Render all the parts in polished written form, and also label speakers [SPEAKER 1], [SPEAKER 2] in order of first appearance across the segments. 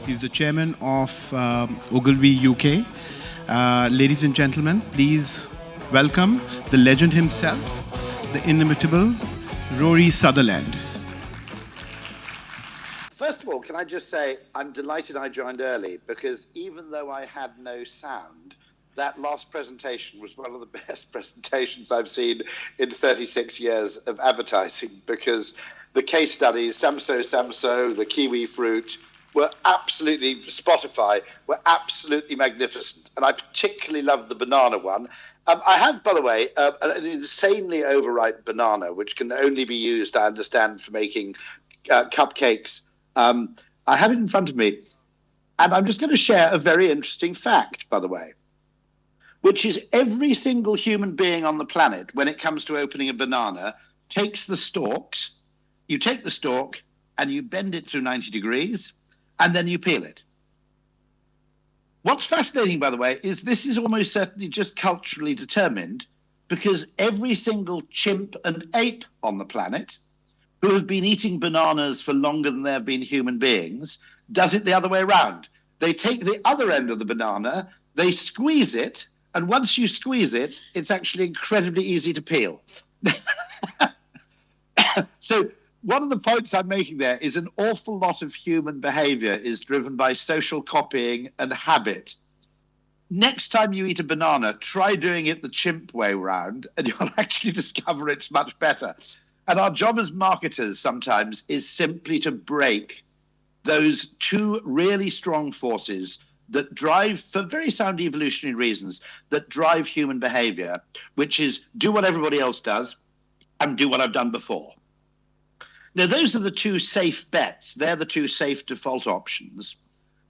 [SPEAKER 1] He's the chairman of Ogilvy UK. Ladies and gentlemen, please welcome the legend himself, the inimitable Rory Sutherland.
[SPEAKER 2] First of all, can I just say I'm delighted I joined early, because even though I had no sound, that last presentation was one of the best presentations I've seen in 36 years of advertising, because the case studies, Samso, the kiwi fruit, were absolutely, Spotify, were absolutely magnificent. And I particularly loved the banana one. I have, by the way, an insanely overripe banana, which can only be used, I understand, for making cupcakes. I have it in front of me, and I'm just going to share a very interesting fact, by the way, which is every single human being on the planet, when it comes to opening a banana, takes the stalks. You take the stalk and you bend it through 90 degrees, and then you peel it. What's fascinating, by the way, is this is almost certainly just culturally determined, because every single chimp and ape on the planet who have been eating bananas for longer than there have been human beings does it the other way around. They take the other end of the banana, they squeeze it, and once you squeeze it, it's actually incredibly easy to peel. So one of the points I'm making there is an awful lot of human behavior is driven by social copying and habit. Next time you eat a banana, try doing it the chimp way round, and you'll actually discover it's much better. And our job as marketers sometimes is simply to break those two really strong forces that drive, for very sound evolutionary reasons, that drive human behavior, which is do what everybody else does and do what I've done before. Now, those are the two safe bets. They're the two safe default options.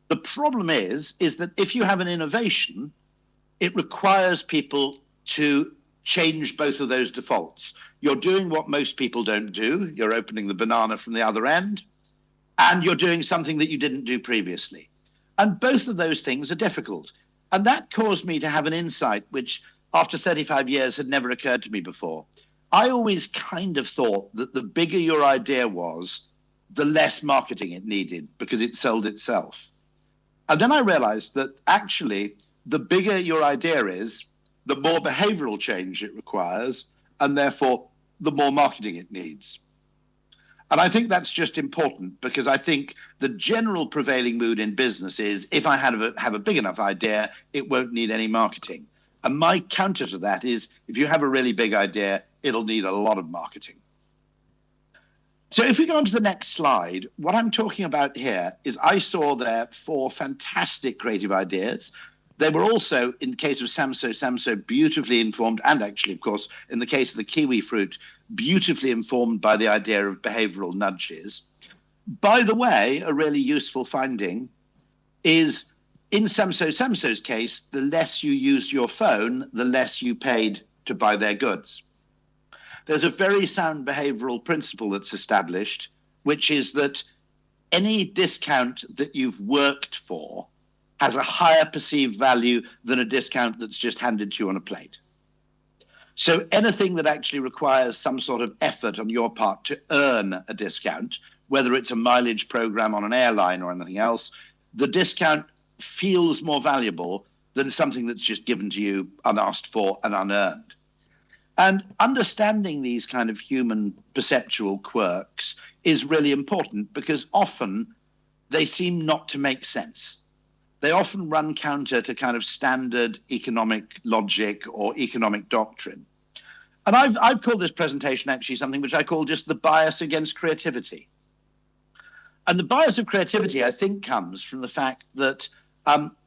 [SPEAKER 2] The problem is that if you have an innovation, it requires people to change both of those defaults. You're doing what most people don't do. You're opening the banana from the other end, and you're doing something that you didn't do previously. And both of those things are difficult. And that caused me to have an insight which, after 35 years, had never occurred to me before. I always kind of thought that the bigger your idea was, the less marketing it needed, because it sold itself. And then I realized that actually, the bigger your idea is, the more behavioral change it requires, and therefore the more marketing it needs. And I think that's just important, because I think the general prevailing mood in business is, if I have a big enough idea, it won't need any marketing. And my counter to that is, if you have a really big idea, it'll need a lot of marketing. So if we go on to the next slide, what I'm talking about here is I saw there 4 fantastic creative ideas. They were also, in the case of Samso, beautifully informed, and actually, of course, in the case of the kiwi fruit, beautifully informed by the idea of behavioral nudges. By the way, a really useful finding is, in Samso's case, the less you used your phone, the less you paid to buy their goods. There's a very sound behavioral principle that's established, which is that any discount that you've worked for has a higher perceived value than a discount that's just handed to you on a plate. So anything that actually requires some sort of effort on your part to earn a discount, whether it's a mileage program on an airline or anything else, the discount feels more valuable than something that's just given to you unasked for and unearned. And understanding these kind of human perceptual quirks is really important, because often they seem not to make sense. They often run counter to kind of standard economic logic or economic doctrine. And I've called this presentation actually something which I call just the bias against creativity. And the bias of creativity, I think, comes from the fact that,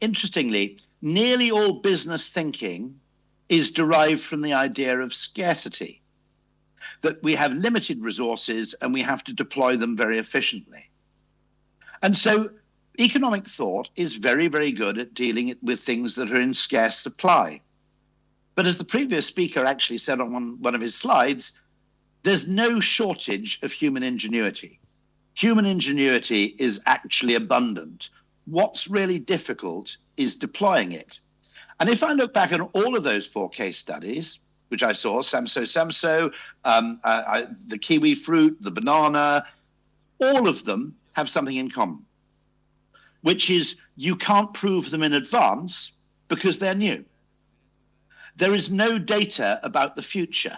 [SPEAKER 2] interestingly, nearly all business thinking is derived from the idea of scarcity, that we have limited resources and we have to deploy them very efficiently. And so economic thought is very, very good at dealing with things that are in scarce supply. But as the previous speaker actually said on one of his slides, there's no shortage of human ingenuity. Human ingenuity is actually abundant. What's really difficult is deploying it. And if I look back on all of those 4 case studies, which I saw, Samso, the kiwi fruit, the banana, all of them have something in common. which is you can't prove them in advance because they're new. There is no data about the future.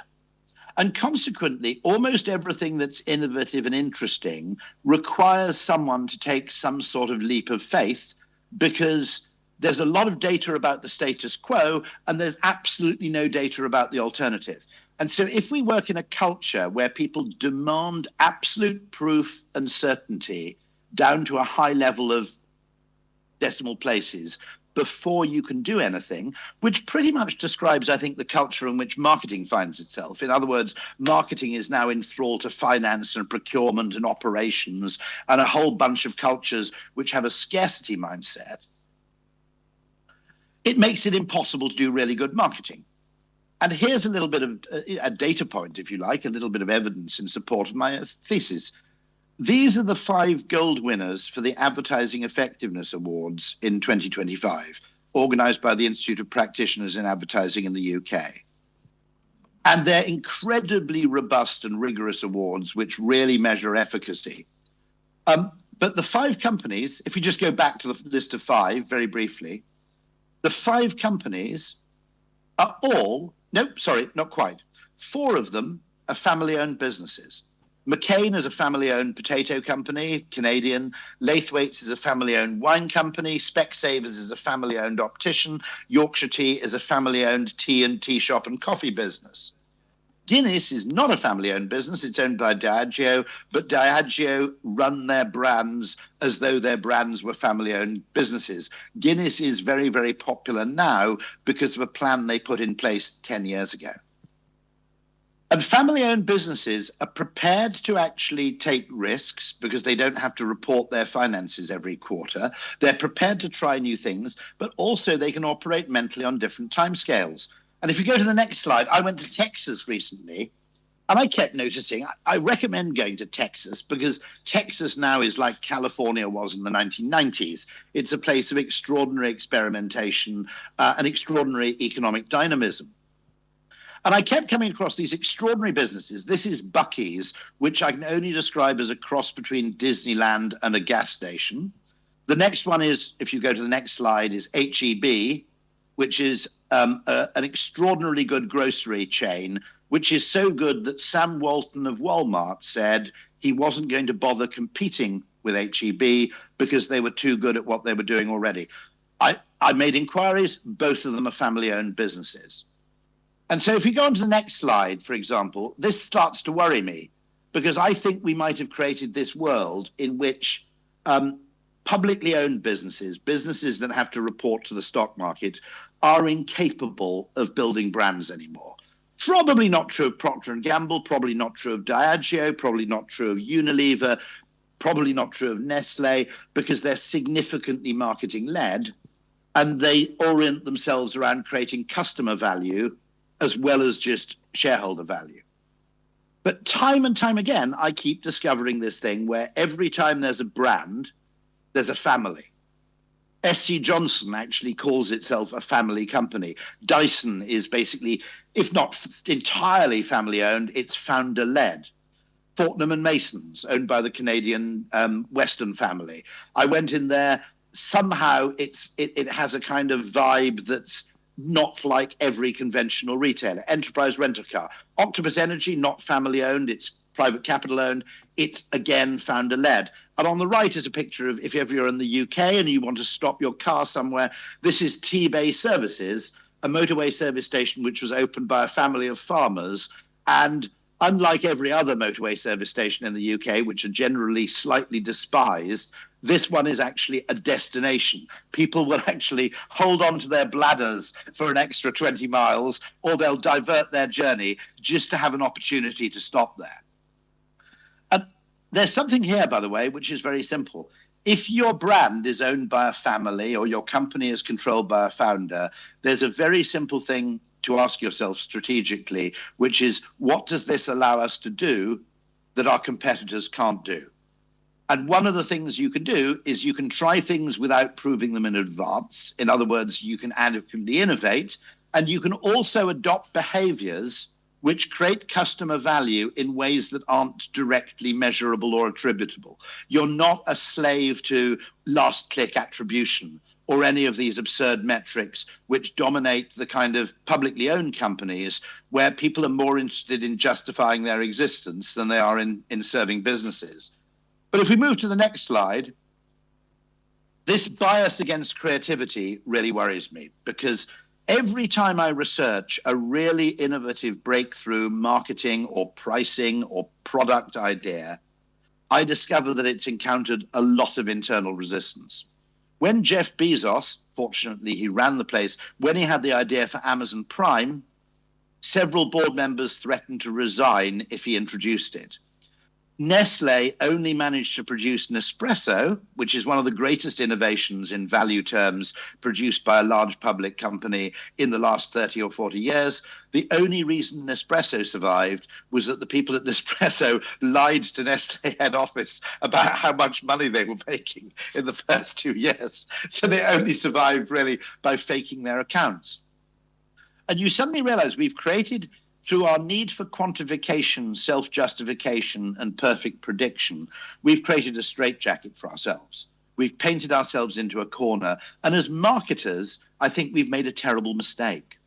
[SPEAKER 2] And consequently, almost everything that's innovative and interesting requires someone to take some sort of leap of faith, because there's a lot of data about the status quo and there's absolutely no data about the alternative. And so if we work in a culture where people demand absolute proof and certainty down to a high level of decimal places before you can do anything, which pretty much describes, I think, the culture in which marketing finds itself. In other words, marketing is now enthralled to finance and procurement and operations and a whole bunch of cultures which have a scarcity mindset. It makes it impossible to do really good marketing. And here's a little bit of a data point, if you like, a little bit of evidence in support of my thesis. These are the 5 gold winners for the Advertising Effectiveness Awards in 2025, organized by the Institute of Practitioners in Advertising in the UK. And they're incredibly robust and rigorous awards which really measure efficacy. But the 5 companies, if we just go back to the list of 5 very briefly, the 5 companies are all, nope, sorry, not quite. 4 of them are family-owned businesses. McCain is a family-owned potato company, Canadian. Laithwaites is a family-owned wine company. Specsavers is a family-owned optician. Yorkshire Tea is a family-owned tea and tea shop and coffee business. Guinness is not a family-owned business. It's owned by Diageo, but Diageo run their brands as though their brands were family-owned businesses. Guinness is very, very popular now because of a plan they put in place 10 years ago. And family-owned businesses are prepared to actually take risks because they don't have to report their finances every quarter. They're prepared to try new things, but also they can operate mentally on different timescales. And if you go to the next slide, I went to Texas recently, and I kept noticing, I recommend going to Texas because Texas now is like California was in the 1990s. It's a place of extraordinary experimentation and extraordinary economic dynamism. And I kept coming across these extraordinary businesses. This is Buc-ee's, which I can only describe as a cross between Disneyland and a gas station. The next one is, if you go to the next slide, is H-E-B, which is an extraordinarily good grocery chain, which is so good that Sam Walton of Walmart said he wasn't going to bother competing with H-E-B because they were too good at what they were doing already. I made inquiries. Both of them are family-owned businesses. And so if you go on to the next slide, for example, this starts to worry me because I think we might have created this world in which publicly owned businesses, businesses that have to report to the stock market, are incapable of building brands anymore. Probably not true of Procter & Gamble, probably not true of Diageo, probably not true of Unilever, probably not true of Nestle, because they're significantly marketing-led and they orient themselves around creating customer value as well as just shareholder value. But time and time again, I keep discovering this thing where every time there's a brand, there's a family. SC Johnson actually calls itself a family company. Dyson is basically, if not entirely family-owned, it's founder-led. Fortnum & Mason's, owned by the Canadian Weston family. I went in there. Somehow it has a kind of vibe that's not like every conventional retailer. Enterprise Rent-A-Car. Octopus Energy, not family-owned. It's private capital-owned. It's, again, founder-led. And on the right is a picture of, if ever you're in the UK and you want to stop your car somewhere, this is T-Bay Services, a motorway service station which was opened by a family of farmers. And unlike every other motorway service station in the UK, which are generally slightly despised, this one is actually a destination. People will actually hold on to their bladders for an extra 20 miles, or they'll divert their journey just to have an opportunity to stop there. And there's something here, by the way, which is very simple. If your brand is owned by a family or your company is controlled by a founder, there's a very simple thing to ask yourself strategically, which is, what does this allow us to do that our competitors can't do? And one of the things you can do is you can try things without proving them in advance. In other words, you can adequately innovate, and you can also adopt behaviors which create customer value in ways that aren't directly measurable or attributable. You're not a slave to last click attribution or any of these absurd metrics which dominate the kind of publicly owned companies where people are more interested in justifying their existence than they are in serving businesses. But if we move to the next slide, this bias against creativity really worries me, because every time I research a really innovative breakthrough marketing or pricing or product idea, I discover that it's encountered a lot of internal resistance. When Jeff Bezos, fortunately he ran the place, when he had the idea for Amazon Prime, several board members threatened to resign if he introduced it. Nestle only managed to produce Nespresso, which is one of the greatest innovations in value terms produced by a large public company in the last 30 or 40 years. The only reason Nespresso survived was that the people at Nespresso lied to Nestle head office about how much money they were making in the first 2 years. So they only survived really by faking their accounts. And you suddenly realize we've created, through our need for quantification, self-justification, and perfect prediction, we've created a straitjacket for ourselves. We've painted ourselves into a corner. And as marketers, I think we've made a terrible mistake,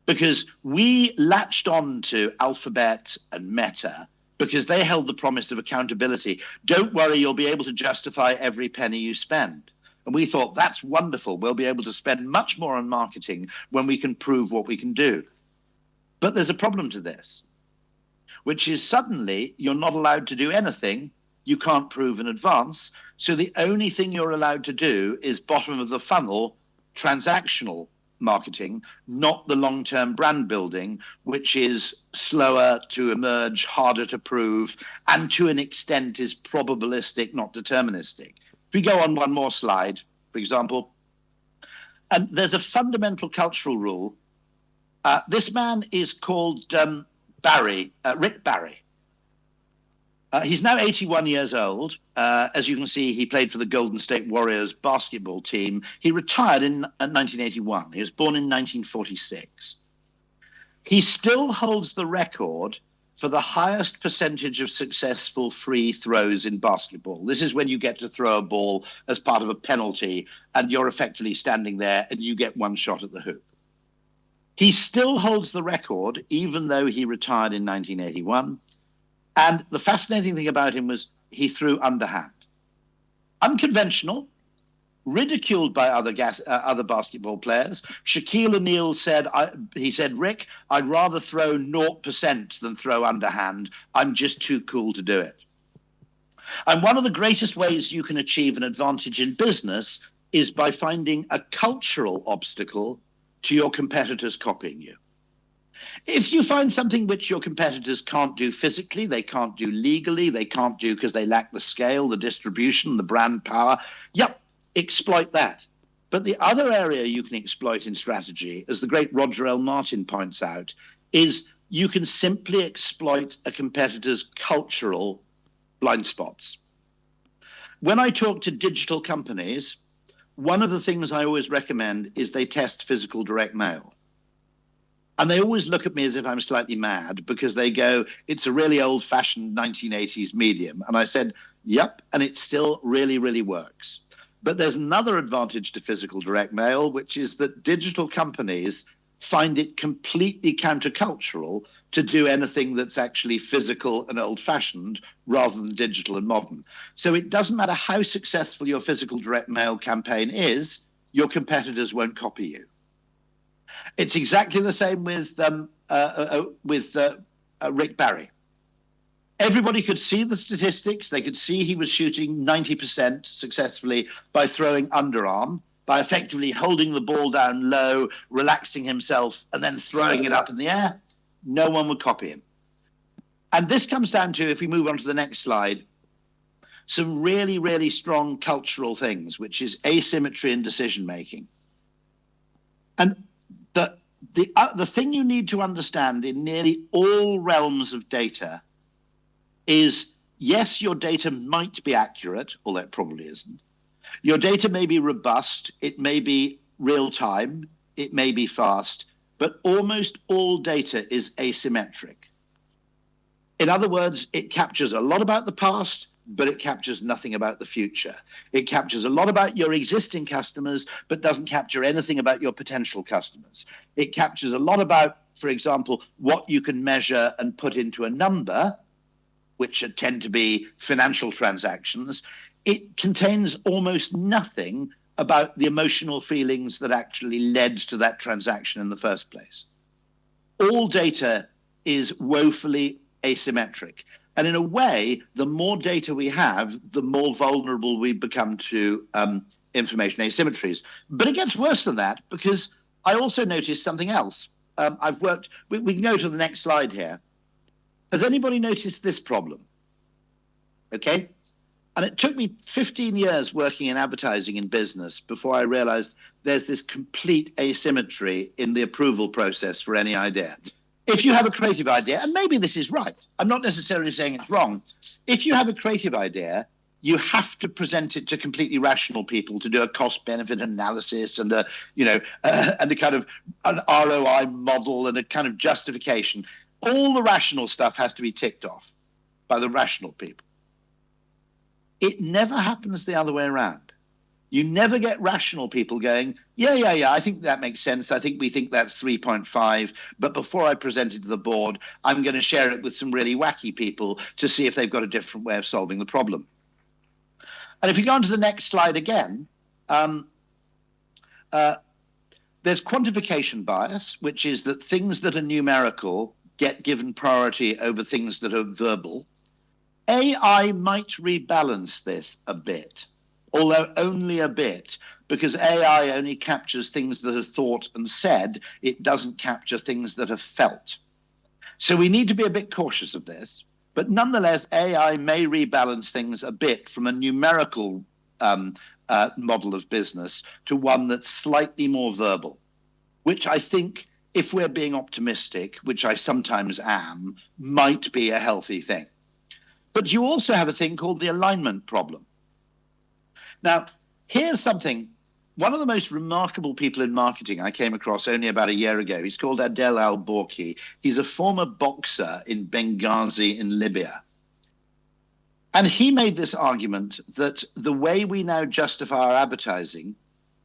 [SPEAKER 2] because we latched on to Alphabet and Meta because they held the promise of accountability. Don't worry, you'll be able to justify every penny you spend. And we thought, that's wonderful. We'll be able to spend much more on marketing when we can prove what we can do. But there's a problem to this, which is suddenly you're not allowed to do anything you can't prove in advance. So the only thing you're allowed to do is bottom of the funnel transactional marketing, not the long-term brand building, which is slower to emerge, harder to prove, and to an extent is probabilistic, not deterministic. If we go on one more slide, for example, and there's a fundamental cultural rule. This man is called Rick Barry. He's now 81 years old. As you can see, he played for the Golden State Warriors basketball team. He retired in 1981. He was born in 1946. He still holds the record for the highest percentage of successful free throws in basketball. This is when you get to throw a ball as part of a penalty and you're effectively standing there and you get one shot at the hoop. He still holds the record, even though he retired in 1981. And the fascinating thing about him was he threw underhand. Unconventional, ridiculed by other basketball players. Shaquille O'Neal said, Rick, I'd rather throw 0% than throw underhand. I'm just too cool to do it. And one of the greatest ways you can achieve an advantage in business is by finding a cultural obstacle to your competitors copying you. If you find something which your competitors can't do physically, they can't do legally, they can't do because they lack the scale, the distribution, the brand power, exploit that. But the other area you can exploit in strategy, as the great Roger L. Martin points out, is you can simply exploit a competitor's cultural blind spots. When I talk to digital companies, one of the things I always recommend is they test physical direct mail. And they always look at me as if I'm slightly mad because they go, it's a really old-fashioned 1980s medium. And I said, yep, and it still really, really works. But there's another advantage to physical direct mail, which is that digital companies find it completely countercultural to do anything that's actually physical and old-fashioned rather than digital and modern. So it doesn't matter how successful your physical direct mail campaign is, your competitors won't copy you. It's exactly the same with Rick Barry. Everybody could see the statistics. They could see he was shooting 90% successfully by throwing underarm, by effectively holding the ball down low, relaxing himself, and then throwing it up in the air. No one would copy him. And this comes down to, if we move on to the next slide, some really, really strong cultural things, which is asymmetry in decision-making. And the thing you need to understand in nearly all realms of data is, yes, your data might be accurate, although it probably isn't. Your data may be robust, it may be real time, it may be fast, but almost all data is asymmetric. In other words, it captures a lot about the past, but it captures nothing about the future. It captures a lot about your existing customers, but doesn't capture anything about your potential customers. It captures a lot about, for example, what you can measure and put into a number, which tend to be financial transactions. It contains almost nothing about the emotional feelings that actually led to that transaction in the first place. All data is woefully asymmetric. And in a way, the more data we have, the more vulnerable we become to information asymmetries. But it gets worse than that, because I also noticed something else. We can go to the next slide here. Has anybody noticed this problem? Okay. And it took me 15 years working in advertising in business before I realized there's this complete asymmetry in the approval process for any idea. If you have a creative idea, and maybe this is right, I'm not necessarily saying it's wrong. If you have a creative idea, you have to present it to completely rational people to do a cost-benefit analysis and a kind of an ROI model and a kind of justification. All the rational stuff has to be ticked off by the rational people. It never happens the other way around. You never get rational people going, yeah, I think that makes sense. We think that's 3.5. But before I present it to the board, I'm going to share it with some really wacky people to see if they've got a different way of solving the problem. And if you go on to the next slide again, there's quantification bias, which is that things that are numerical get given priority over things that are verbal. AI might rebalance this a bit, although only a bit, because AI only captures things that are thought and said. It doesn't capture things that are felt. So we need to be a bit cautious of this. But nonetheless, AI may rebalance things a bit from a numerical model of business to one that's slightly more verbal, which I think, if we're being optimistic, which I sometimes am, might be a healthy thing. But you also have a thing called the alignment problem. Now, here's something. One of the most remarkable people in marketing I came across only about a year ago. He's called Adel Al-Borki. He's a former boxer in Benghazi in Libya. And he made this argument that the way we now justify our advertising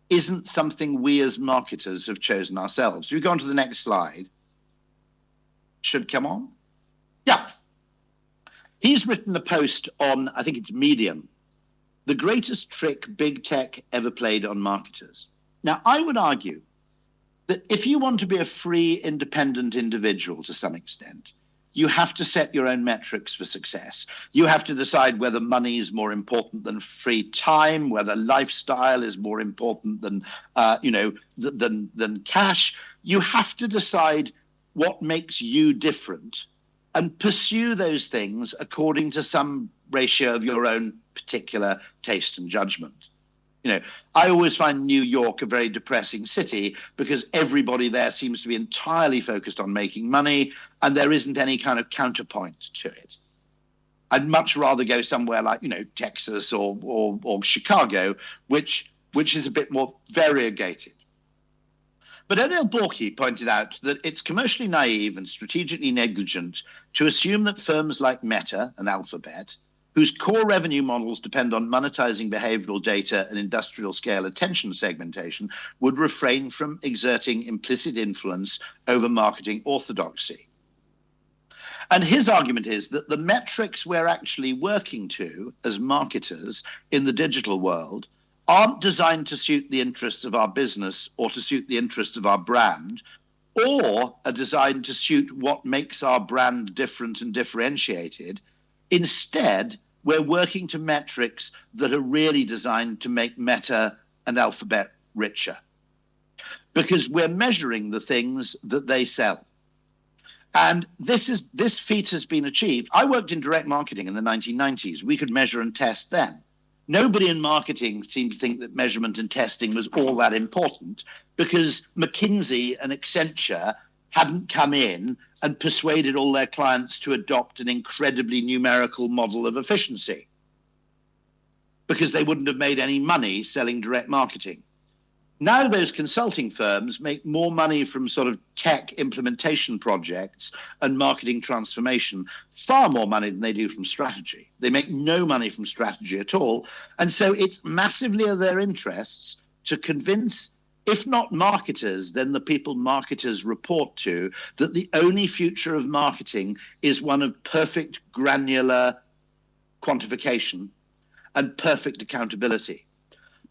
[SPEAKER 2] isn't something we as marketers have chosen ourselves. So we go on to the next slide. Should come on. Yeah. He's written a post on, I think it's Medium, the greatest trick big tech ever played on marketers. Now, I would argue that if you want to be a free, independent individual to some extent, you have to set your own metrics for success. You have to decide whether money is more important than free time, whether lifestyle is more important than, than cash. You have to decide what makes you different and pursue those things according to some ratio of your own particular taste and judgment. I always find New York a very depressing city because everybody there seems to be entirely focused on making money and there isn't any kind of counterpoint to it. I'd much rather go somewhere like, Texas or Chicago, which is a bit more variegated. But Adel Borki pointed out that it's commercially naive and strategically negligent to assume that firms like Meta and Alphabet, whose core revenue models depend on monetizing behavioral data and industrial scale attention segmentation, would refrain from exerting implicit influence over marketing orthodoxy. And his argument is that the metrics we're actually working to as marketers in the digital world aren't designed to suit the interests of our business or to suit the interests of our brand, or are designed to suit what makes our brand different and differentiated. Instead, we're working to metrics that are really designed to make Meta and Alphabet richer, because we're measuring the things that they sell. And this feat has been achieved. I worked in direct marketing in the 1990s. We could measure and test then. Nobody in marketing seemed to think that measurement and testing was all that important because McKinsey and Accenture hadn't come in and persuaded all their clients to adopt an incredibly numerical model of efficiency because they wouldn't have made any money selling direct marketing. Now those consulting firms make more money from sort of tech implementation projects and marketing transformation, far more money than they do from strategy. They make no money from strategy at all. And so it's massively in their interests to convince, if not marketers, then the people marketers report to, that the only future of marketing is one of perfect granular quantification and perfect accountability.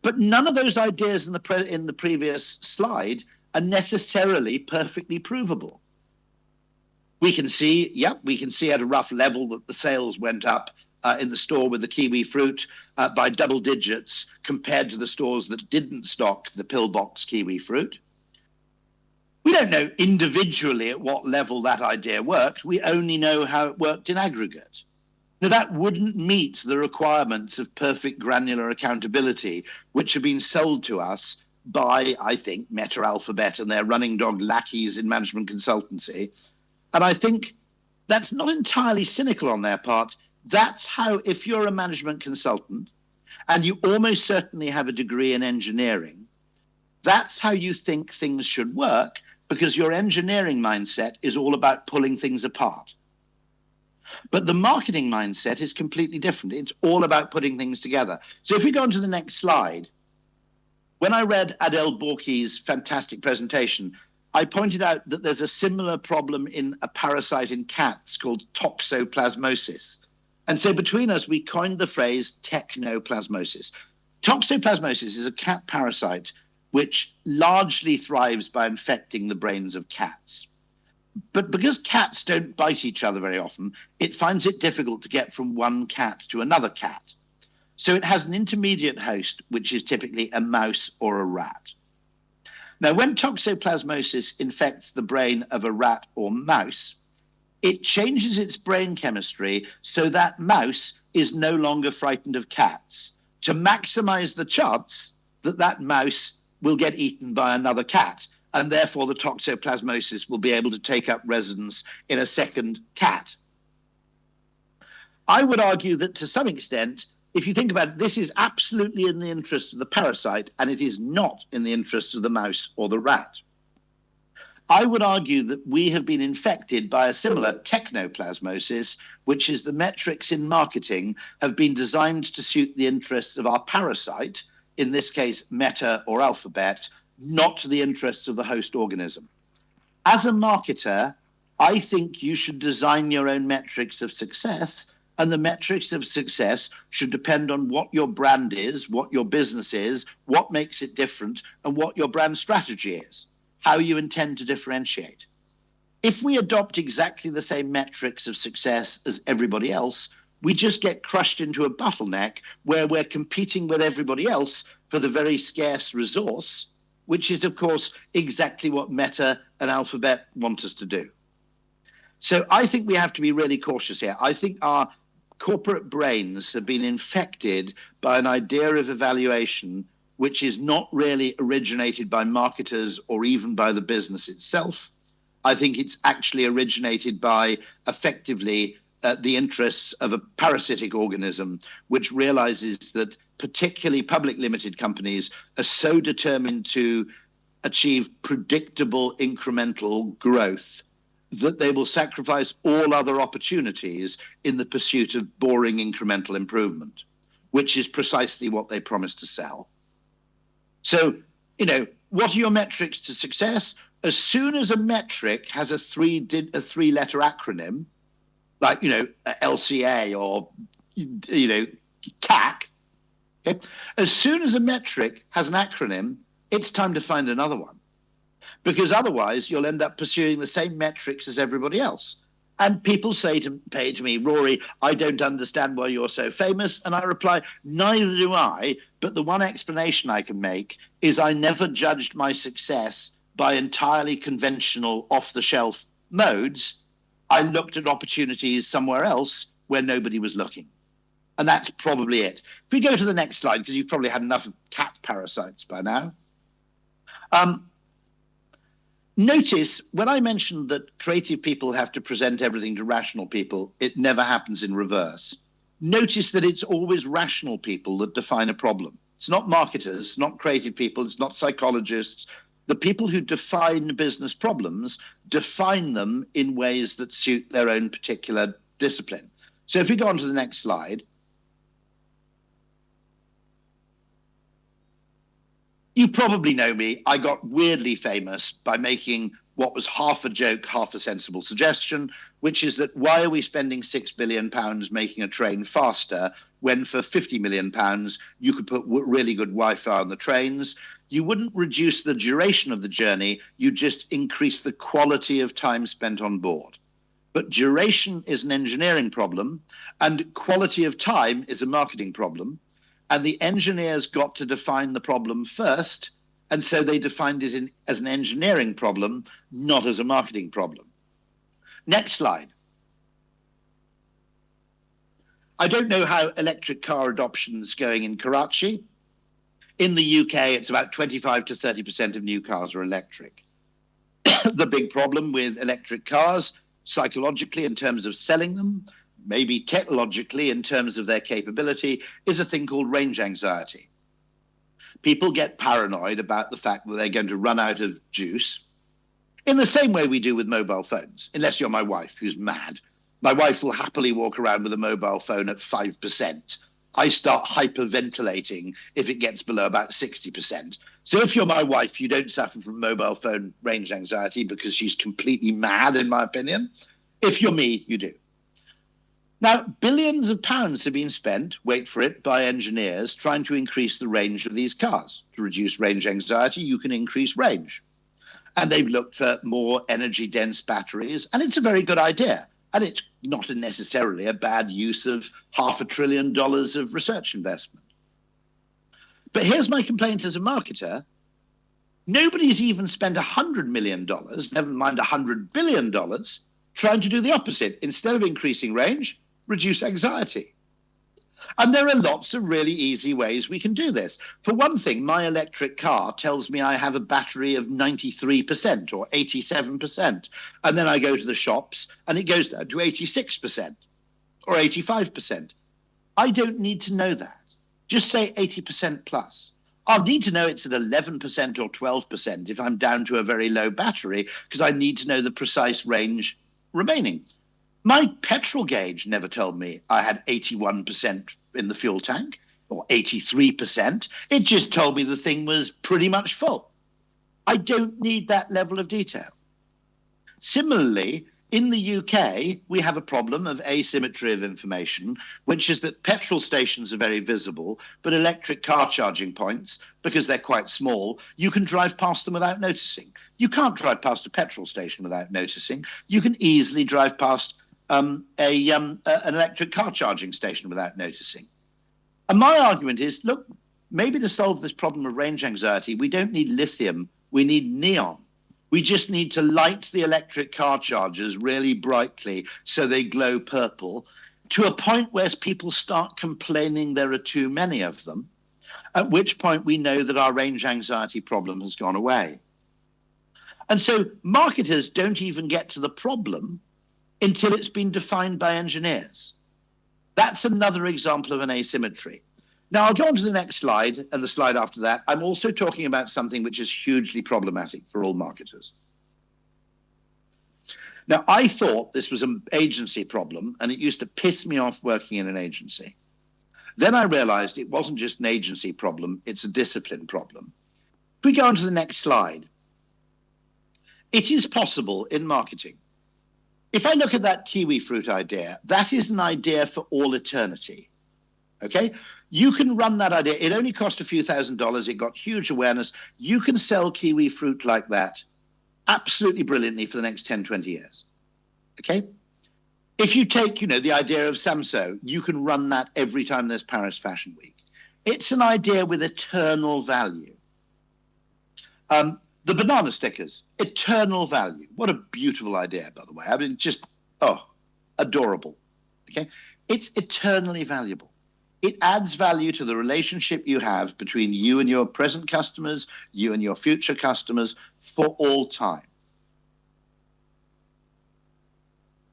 [SPEAKER 2] But none of those ideas in the previous slide are necessarily perfectly provable. We can see at a rough level that the sales went up in the store with the kiwi fruit by double digits compared to the stores that didn't stock the pillbox kiwi fruit. We don't know individually at what level that idea worked. We only know how it worked in aggregate. Now, that wouldn't meet the requirements of perfect granular accountability, which have been sold to us by, I think, Meta Alphabet and their running dog lackeys in management consultancy. And I think that's not entirely cynical on their part. That's how, if you're a management consultant and you almost certainly have a degree in engineering, that's how you think things should work, because your engineering mindset is all about pulling things apart. But the marketing mindset is completely different. It's all about putting things together. So if we go on to the next slide, when I read Adele Borki's fantastic presentation, I pointed out that there's a similar problem in a parasite in cats called toxoplasmosis. And so between us, we coined the phrase technoplasmosis. Toxoplasmosis is a cat parasite which largely thrives by infecting the brains of cats. But because cats don't bite each other very often, it finds it difficult to get from one cat to another cat. So it has an intermediate host, which is typically a mouse or a rat. Now, when toxoplasmosis infects the brain of a rat or mouse, it changes its brain chemistry so that mouse is no longer frightened of cats, to maximize the chance that that mouse will get eaten by another cat, and therefore the toxoplasmosis will be able to take up residence in a second cat. I would argue that to some extent, if you think about it, this is absolutely in the interest of the parasite, and it is not in the interest of the mouse or the rat. I would argue that we have been infected by a similar technoplasmosis, which is the metrics in marketing have been designed to suit the interests of our parasite, in this case, Meta or Alphabet, not to the interests of the host organism. As a marketer, I think you should design your own metrics of success, and the metrics of success should depend on what your brand is, what your business is, what makes it different, and what your brand strategy is, how you intend to differentiate. If we adopt exactly the same metrics of success as everybody else, we just get crushed into a bottleneck where we're competing with everybody else for the very scarce resource, which is, of course, exactly what Meta and Alphabet want us to do. So I think we have to be really cautious here. I think our corporate brains have been infected by an idea of evaluation which is not really originated by marketers or even by the business itself. I think it's actually originated by effectively the interests of a parasitic organism, which realizes that particularly public limited companies are so determined to achieve predictable incremental growth that they will sacrifice all other opportunities in the pursuit of boring incremental improvement, which is precisely what they promise to sell. So, what are your metrics to success? As soon as a metric has a three-letter acronym, like, LCA or, CAC, okay? As soon as a metric has an acronym, it's time to find another one, because otherwise you'll end up pursuing the same metrics as everybody else. And people say to me, Rory, I don't understand why you're so famous. And I reply, neither do I. But the one explanation I can make is I never judged my success by entirely conventional off-the-shelf modes. I looked at opportunities somewhere else where nobody was looking. And that's probably it. If we go to the next slide, because you've probably had enough of cat parasites by now. Notice when I mentioned that creative people have to present everything to rational people, it never happens in reverse. Notice that it's always rational people that define a problem. It's not marketers, not creative people, it's not psychologists. The people who define business problems define them in ways that suit their own particular discipline. So if we go on to the next slide, you probably know me. I got weirdly famous by making what was half a joke, half a sensible suggestion, which is that why are we spending £6 billion making a train faster when for £50 million you could put really good Wi-Fi on the trains? You wouldn't reduce the duration of the journey, you just increase the quality of time spent on board. But duration is an engineering problem, and quality of time is a marketing problem. And the engineers got to define the problem first, and so they defined it as an engineering problem, not as a marketing problem. Next slide. I don't know how electric car adoption is going in Karachi. In the UK, it's about 25 to 30% of new cars are electric. The big problem with electric cars, psychologically in terms of selling them, maybe technologically in terms of their capability, is a thing called range anxiety. People get paranoid about the fact that they're going to run out of juice in the same way we do with mobile phones, unless you're my wife, who's mad. My wife will happily walk around with a mobile phone at 5%. I start hyperventilating if it gets below about 60%. So if you're my wife, you don't suffer from mobile phone range anxiety because she's completely mad, in my opinion. If you're me, you do. Now, billions of pounds have been spent, wait for it, by engineers trying to increase the range of these cars. To reduce range anxiety, you can increase range. And they've looked for more energy-dense batteries, and it's a very good idea. And it's not necessarily a bad use of $500 billion of research investment. But here's my complaint as a marketer. Nobody's even spent $100 million, never mind $100 billion, trying to do the opposite. Instead of increasing range, reduce anxiety. And there are lots of really easy ways we can do this. For one thing, my electric car tells me I have a battery of 93% or 87%. And then I go to the shops and it goes down to 86% or 85%. I don't need to know that. Just say 80% plus. I'll need to know it's at 11% or 12% if I'm down to a very low battery, because I need to know the precise range remaining. My petrol gauge never told me I had 81% in the fuel tank or 83%. It just told me the thing was pretty much full. I don't need that level of detail. Similarly, in the UK, we have a problem of asymmetry of information, which is that petrol stations are very visible, but electric car charging points, because they're quite small, you can drive past them without noticing. You can't drive past a petrol station without noticing. You can easily drive past an electric car charging station without noticing. And my argument is, look, maybe to solve this problem of range anxiety, we don't need lithium, we need neon. We just need to light the electric car chargers really brightly so they glow purple, to a point where people start complaining there are too many of them, at which point we know that our range anxiety problem has gone away. And so marketers don't even get to the problem until it's been defined by engineers. That's another example of an asymmetry. Now, I'll go on to the next slide and the slide after that. I'm also talking about something which is hugely problematic for all marketers. Now, I thought this was an agency problem, and it used to piss me off working in an agency. Then I realized it wasn't just an agency problem, it's a discipline problem. If we go on to the next slide, it is possible in marketing. If I look at that kiwi fruit idea, that is an idea for all eternity. Okay? You can run that idea. It only cost a few $1,000s. It got huge awareness. You can sell kiwi fruit like that absolutely brilliantly for the next 10, 20 years. Okay? If you take, the idea of Samso, you can run that every time there's Paris Fashion Week. It's an idea with eternal value. The banana stickers, eternal value. What a beautiful idea, by the way. I mean, just, adorable. Okay? It's eternally valuable. It adds value to the relationship you have between you and your present customers, you and your future customers, for all time.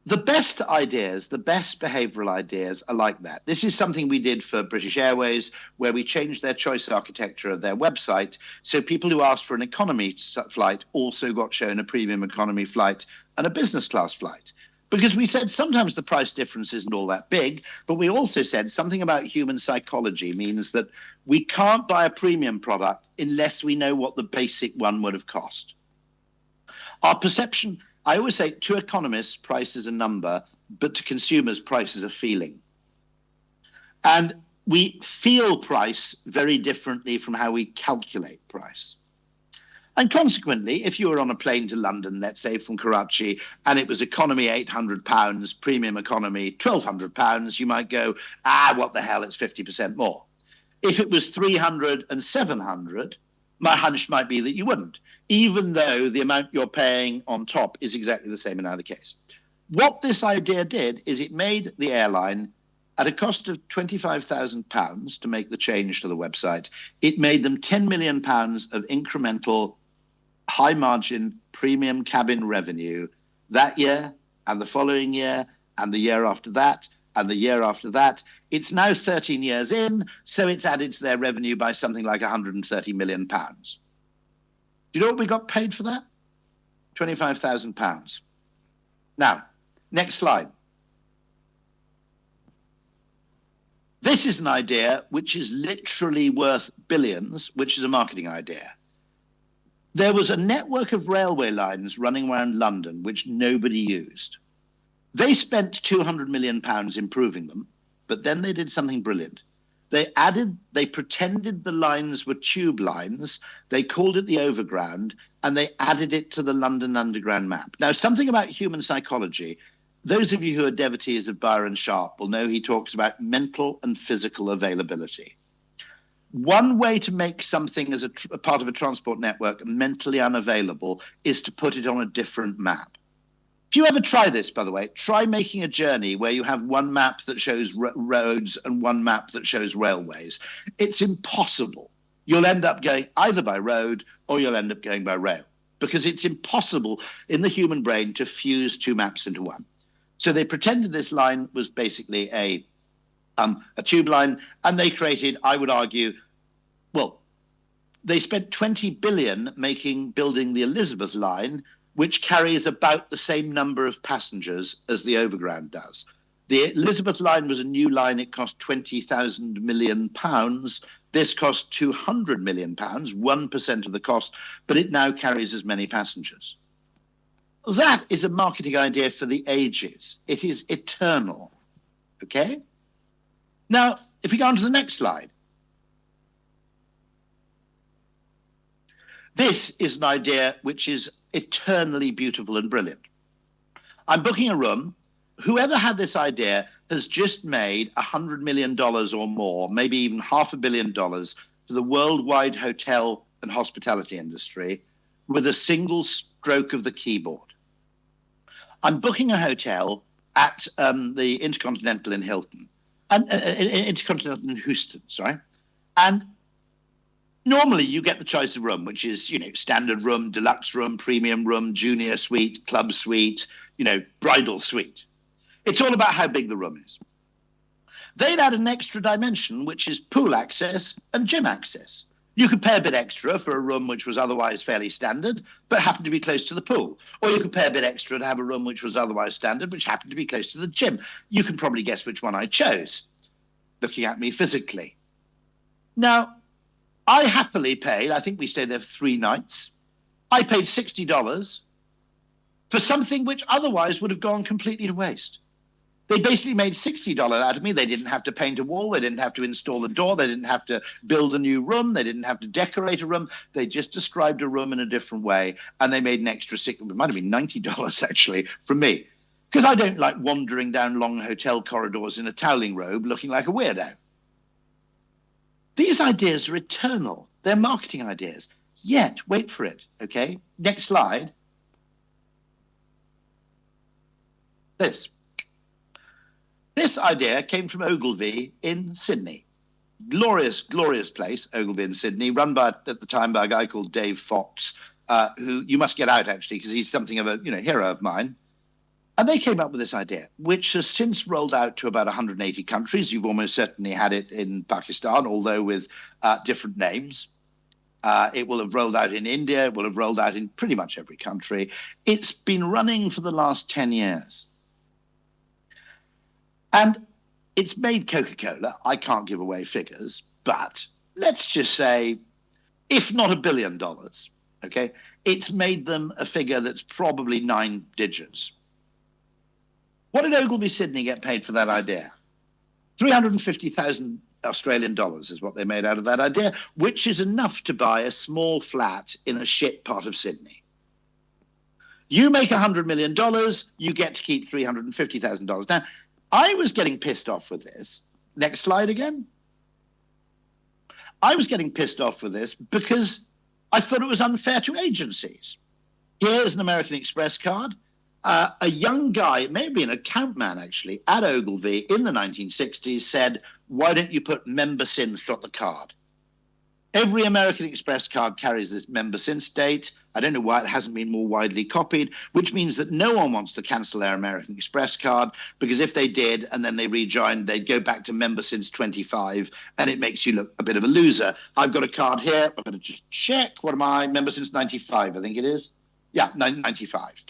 [SPEAKER 2] The best ideas, the best behavioral ideas are like that. This is something we did for British Airways, where we changed their choice architecture of their website. So people who asked for an economy flight also got shown a premium economy flight and a business class flight. Because we said sometimes the price difference isn't all that big, but we also said something about human psychology means that we can't buy a premium product unless we know what the basic one would have cost. Our perception, I always say, to economists, price is a number, but to consumers, price is a feeling. And we feel price very differently from how we calculate price. And consequently, if you were on a plane to London, let's say from Karachi, and it was economy £800, premium economy £1,200, you might go, what the hell, it's 50% more. If it was 300 and 700, my hunch might be that you wouldn't, even though the amount you're paying on top is exactly the same in either case. What this idea did is it made the airline, at a cost of £25,000 to make the change to the website, it made them £10 million of incremental high margin premium cabin revenue that year and the following year and the year after that and the year after that. It's now 13 years in, so it's added to their revenue by something like £130 million. Do you know what we got paid for that? £25,000. Now, next slide. This is an idea which is literally worth billions, which is a marketing idea. There was a network of railway lines running around London which nobody used. They spent £200 million improving them, but then they did something brilliant. They pretended the lines were tube lines, they called it the Overground, and they added it to the London Underground map. Now, something about human psychology, those of you who are devotees of Byron Sharp will know he talks about mental and physical availability. One way to make something as a part of a transport network mentally unavailable is to put it on a different map. If you ever try this, by the way, try making a journey where you have one map that shows roads and one map that shows railways. It's impossible. You'll end up going either by road or you'll end up going by rail, because it's impossible in the human brain to fuse two maps into one. So they pretended this line was basically a tube line, and they created, I would argue, well, they spent 20 billion building the Elizabeth line, which carries about the same number of passengers as the Overground does. The Elizabeth line was a new line. It cost £20,000 million. This cost £200 million, 1% of the cost, but it now carries as many passengers. That is a marketing idea for the ages. It is eternal. Okay? Now, if we go on to the next slide. This is an idea which is eternally beautiful and brilliant. I'm booking a room. Whoever had this idea has just made $100 million or more, maybe even $500 million for the worldwide hotel and hospitality industry with a single stroke of the keyboard. I'm booking a hotel at the Intercontinental in Hilton. Intercontinental in Houston, sorry. And normally you get the choice of room, which is, standard room, deluxe room, premium room, junior suite, club suite, bridal suite. It's all about how big the room is. They'd add an extra dimension, which is pool access and gym access. You could pay a bit extra for a room which was otherwise fairly standard, but happened to be close to the pool. Or you could pay a bit extra to have a room which was otherwise standard, which happened to be close to the gym. You can probably guess which one I chose, looking at me physically. Now, I happily paid, I think we stayed there for 3 nights. I paid $60 for something which otherwise would have gone completely to waste. They basically made $60 out of me. They didn't have to paint a wall. They didn't have to install a door. They didn't have to build a new room. They didn't have to decorate a room. They just described a room in a different way, and they made an extra it might have been $90 actually from me, because I don't like wandering down long hotel corridors in a toweling robe looking like a weirdo. These ideas are eternal. They're marketing ideas. Yet, wait for it, okay? Next slide. This idea came from Ogilvy in Sydney. Glorious, glorious place, Ogilvy in Sydney, run by, at the time, by a guy called Dave Fox, who you must get out, actually, because he's something of a hero of mine. And they came up with this idea, which has since rolled out to about 180 countries. You've almost certainly had it in Pakistan, although with different names. It will have rolled out in India. It will have rolled out in pretty much every country. It's been running for the last 10 years. And it's made Coca-Cola. I can't give away figures, but let's just say, if not $1 billion, okay, it's made them a figure that's probably 9 digits. What did Ogilvy Sidney get paid for that idea? 350,000 Australian dollars is what they made out of that idea, which is enough to buy a small flat in a shit part of Sydney. You make $100 million, you get to keep $350,000. Now, I was getting pissed off with this. Next slide again. I was getting pissed off with this because I thought it was unfair to agencies. Here's an American Express card. A young guy, it may have been an account man actually, at Ogilvy in the 1960s said, why don't you put member since on the card? Every American Express card carries this member since date. I don't know why it hasn't been more widely copied, which means that no one wants to cancel their American Express card, because if they did and then they rejoined, they'd go back to member since 25, and it makes you look a bit of a loser. I've got a card here. I'm going to just check. What am I? Member since 95, I think it is. Yeah, 95.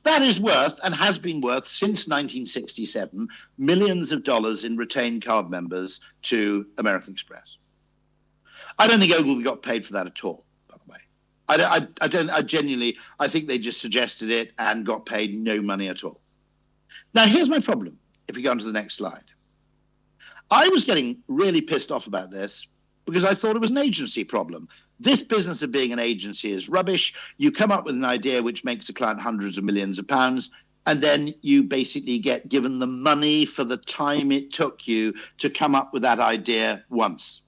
[SPEAKER 2] That is worth, and has been worth since 1967, millions of dollars in retained card members to American Express. I don't think Ogilvy got paid for that at all, by the way. I genuinely, I think they just suggested it and got paid no money at all. Now, here's my problem, if we go on to the next slide. I was getting really pissed off about this because I thought it was an agency problem. This business of being an agency is rubbish. You come up with an idea which makes a client hundreds of millions of pounds, and then you basically get given the money for the time it took you to come up with that idea once.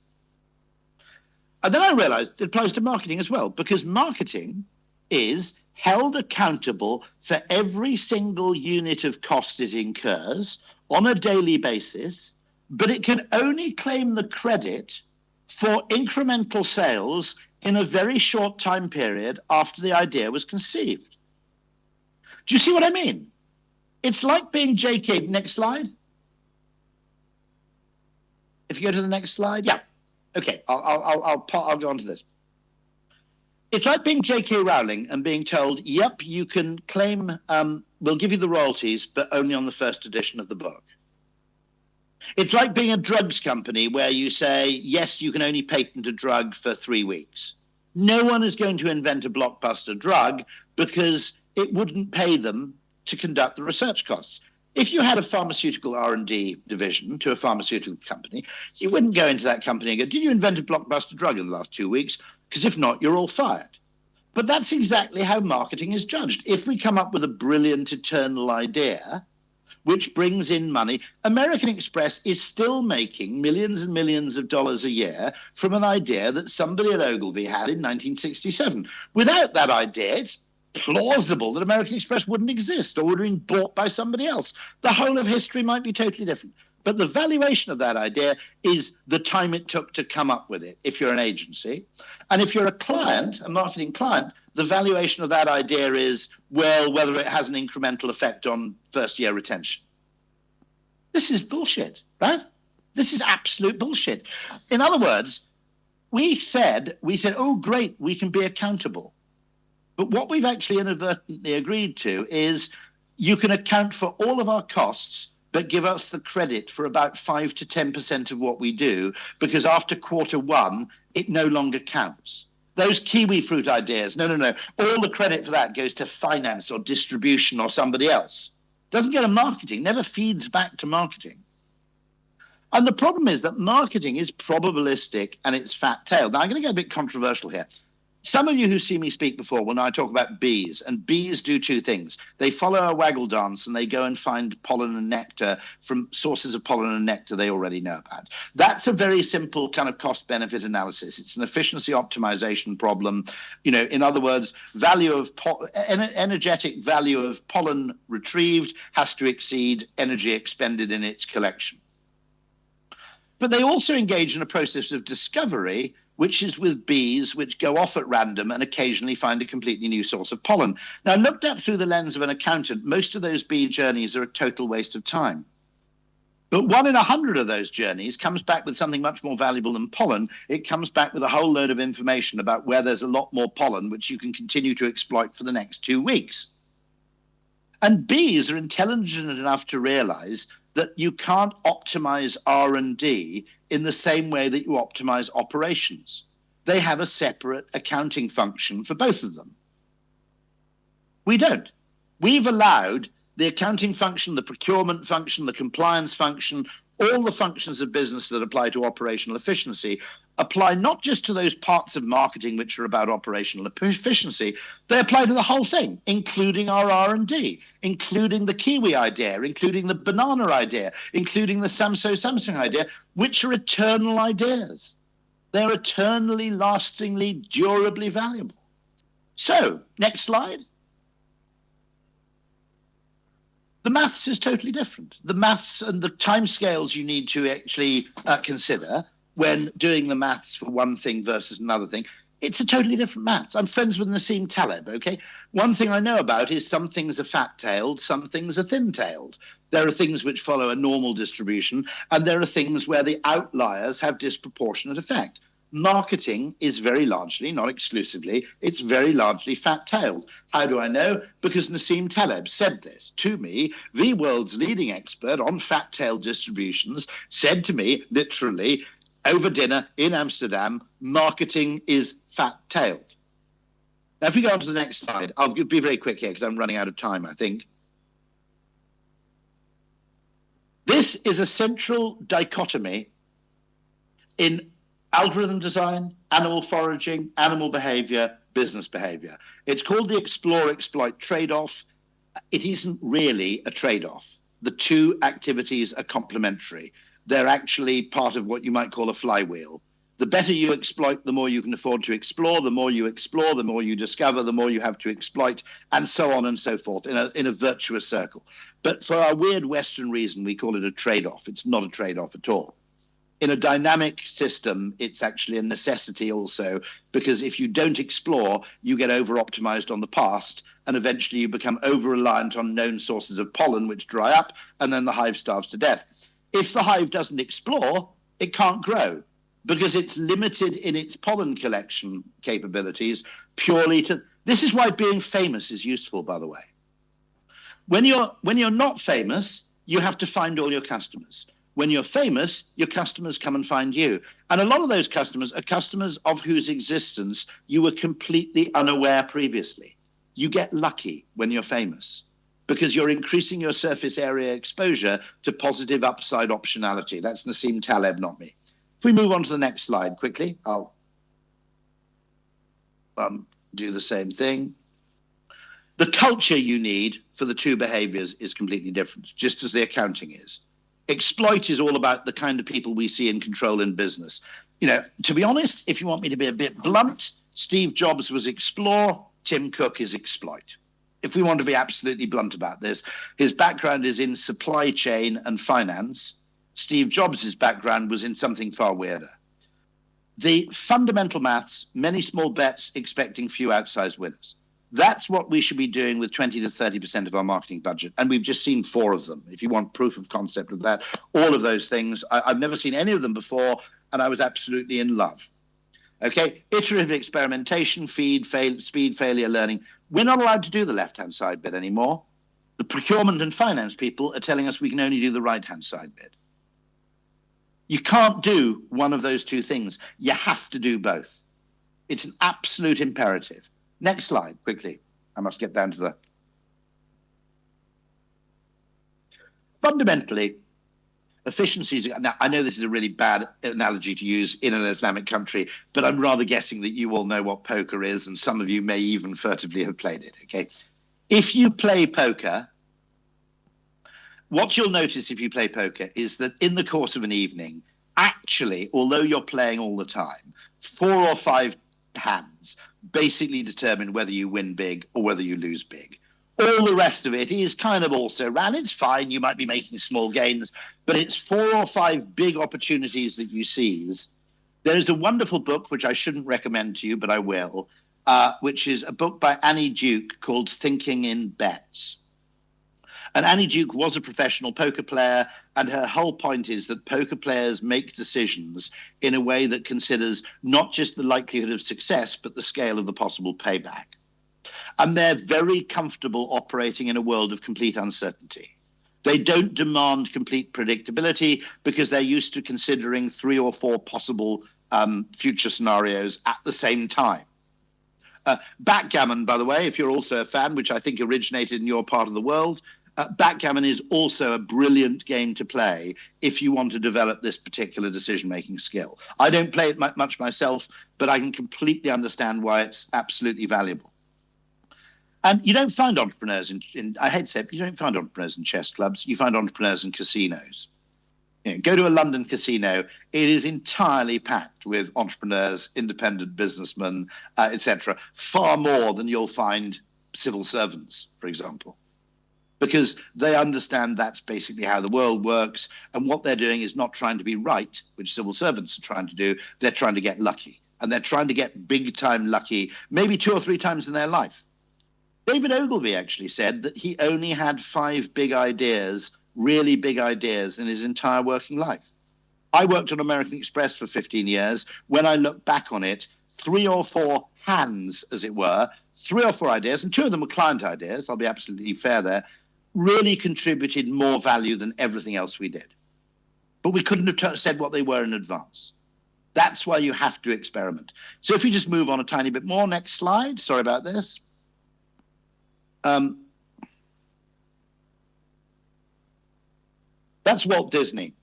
[SPEAKER 2] And then I realized it applies to marketing as well, because marketing is held accountable for every single unit of cost it incurs on a daily basis, but it can only claim the credit for incremental sales in a very short time period after the idea was conceived. Do you see what I mean? It's like being J.K. Next slide. If you go to the next slide. Yeah. Okay, I'll go on to this. It's like being J.K. Rowling and being told, yep, you can claim, we'll give you the royalties, but only on the first edition of the book. It's like being a drugs company where you say, yes, you can only patent a drug for 3 weeks. No one is going to invent a blockbuster drug because it wouldn't pay them to conduct the research costs. If you had a pharmaceutical R&D division to a pharmaceutical company, you wouldn't go into that company and go, did you invent a blockbuster drug in the last 2 weeks? Because if not, you're all fired. But that's exactly how marketing is judged. If we come up with a brilliant eternal idea, which brings in money, American Express is still making millions and millions of dollars a year from an idea that somebody at Ogilvy had in 1967. Without that idea, it's plausible that American Express wouldn't exist or would have been bought by somebody else. The whole of history might be totally different. But the valuation of that idea is the time it took to come up with it, if you're an agency. And if you're a client, a marketing client, the valuation of that idea is, well, whether it has an incremental effect on first-year retention. This is bullshit, right? This is absolute bullshit. In other words, we said, oh, great, we can be accountable. But what we've actually inadvertently agreed to is you can account for all of our costs, but give us the credit for about 5 to 10% of what we do, because after Q1, it no longer counts. Those kiwi fruit ideas, no. All the credit for that goes to finance or distribution or somebody else. Doesn't go to marketing, never feeds back to marketing. And the problem is that marketing is probabilistic and it's fat-tailed. Now, I'm going to get a bit controversial here. Some of you who see me speak before will know I talk about bees, and bees do two things. They follow a waggle dance and they go and find pollen and nectar from sources of pollen and nectar they already know about. That's a very simple kind of cost-benefit analysis. It's an efficiency optimization problem. You know, in other words, value of energetic value of pollen retrieved has to exceed energy expended in its collection. But they also engage in a process of discovery which is with bees which go off at random and occasionally find a completely new source of pollen. Now, looked at through the lens of an accountant, most of those bee journeys are a total waste of time. But 1 in 100 of those journeys comes back with something much more valuable than pollen. It comes back with a whole load of information about where there's a lot more pollen, which you can continue to exploit for the next 2 weeks. And bees are intelligent enough to realize that you can't optimize R&D in the same way that you optimize operations. They have a separate accounting function for both of them. We don't. We've allowed the accounting function, the procurement function, the compliance function, all the functions of business that apply to operational efficiency apply not just to those parts of marketing which are about operational efficiency, they apply to the whole thing, including our R&D, including the Kiwi idea, including the banana idea, including the Samsung idea, which are eternal ideas. They're eternally, lastingly, durably valuable. So, next slide. The maths is totally different. The maths and the timescales you need to actually consider when doing the maths for one thing versus another thing, it's a totally different maths. I'm friends with Nassim Taleb, okay? One thing I know about is some things are fat-tailed, some things are thin-tailed. There are things which follow a normal distribution, and there are things where the outliers have disproportionate effect. Marketing is very largely, not exclusively, it's very largely fat-tailed. How do I know? Because Nassim Taleb said this to me, the world's leading expert on fat-tailed distributions, said to me, literally, over dinner in Amsterdam, marketing is fat-tailed. Now, if we go on to the next slide, I'll be very quick here because I'm running out of time, I think. This is a central dichotomy in algorithm design, animal foraging, animal behavior, business behavior. It's called the explore-exploit trade-off. It isn't really a trade-off. The two activities are complementary. They're actually part of what you might call a flywheel. The better you exploit, the more you can afford to explore. The more you explore, the more you discover, the more you have to exploit, and so on and so forth in a virtuous circle. But for our weird Western reason, we call it a trade-off. It's not a trade-off at all. In a dynamic system, it's actually a necessity also, because if you don't explore, you get over-optimized on the past, and eventually you become over-reliant on known sources of pollen, which dry up, and then the hive starves to death. If the hive doesn't explore, it can't grow because it's limited in its pollen collection capabilities purely to... This is why being famous is useful, by the way. When you're not famous, you have to find all your customers. When you're famous, your customers come and find you. And a lot of those customers are customers of whose existence you were completely unaware previously. You get lucky when you're famous, because you're increasing your surface area exposure to positive upside optionality. That's Nassim Taleb, not me. If we move on to the next slide quickly, I'll do the same thing. The culture you need for the two behaviors is completely different, just as the accounting is. Exploit is all about the kind of people we see in control in business. You know, to be honest, if you want me to be a bit blunt, Steve Jobs was explore, Tim Cook is exploit. If we want to be absolutely blunt about this, his background is in supply chain and finance. Steve Jobs' background was in something far weirder. The fundamental maths, many small bets expecting few outsized winners. That's what we should be doing with 20 to 30% of our marketing budget. And we've just seen 4 of them. If you want proof of concept of that, all of those things, I've never seen any of them before, and I was absolutely in love. Okay, iterative experimentation, speed, failure, learning. We're not allowed to do the left-hand side bit anymore. The procurement and finance people are telling us we can only do the right-hand side bit. You can't do one of those two things. You have to do both. It's an absolute imperative. Next slide, quickly. I must get down to the... Fundamentally, efficiencies... Now, I know this is a really bad analogy to use in an Islamic country, but I'm rather guessing that you all know what poker is, and some of you may even furtively have played it, okay? If you play poker, what you'll notice if you play poker is that in the course of an evening, actually, although you're playing all the time, 4 or 5 hands basically determine whether you win big or whether you lose big. All the rest of it is kind of also ran. It's fine. You might be making small gains, but it's 4 or 5 big opportunities that you seize There is a wonderful book, which I shouldn't recommend to you, but I will, which is a book by Annie Duke called Thinking in Bets. And Annie Duke was a professional poker player, and her whole point is that poker players make decisions in a way that considers not just the likelihood of success, but the scale of the possible payback. And they're very comfortable operating in a world of complete uncertainty. They don't demand complete predictability because they're used to considering 3 or 4 possible future scenarios at the same time. Backgammon, by the way, if you're also a fan, which I think originated in your part of the world, backgammon is also a brilliant game to play if you want to develop this particular decision-making skill. I don't play it much myself, but I can completely understand why it's absolutely valuable. And you don't find entrepreneurs I hate to say it, but you don't find entrepreneurs in chess clubs. You find entrepreneurs in casinos. Go to a London casino, it is entirely packed with entrepreneurs, independent businessmen, etc., far more than you'll find civil servants, for example, because they understand that's basically how the world works. And what they're doing is not trying to be right, which civil servants are trying to do. They're trying to get lucky, and they're trying to get big time lucky, maybe 2 or 3 times in their life. David Ogilvy actually said that he only had 5 big ideas, really big ideas, in his entire working life. I worked on American Express for 15 years. When I look back on it, 3 or 4 hands, as it were, 3 or 4 ideas, and 2 of them were client ideas, I'll be absolutely fair there, really contributed more value than everything else we did. But we couldn't have said what they were in advance. That's why you have to experiment. So if you just move on a tiny bit more, next slide. Sorry about this. That's Walt Disney.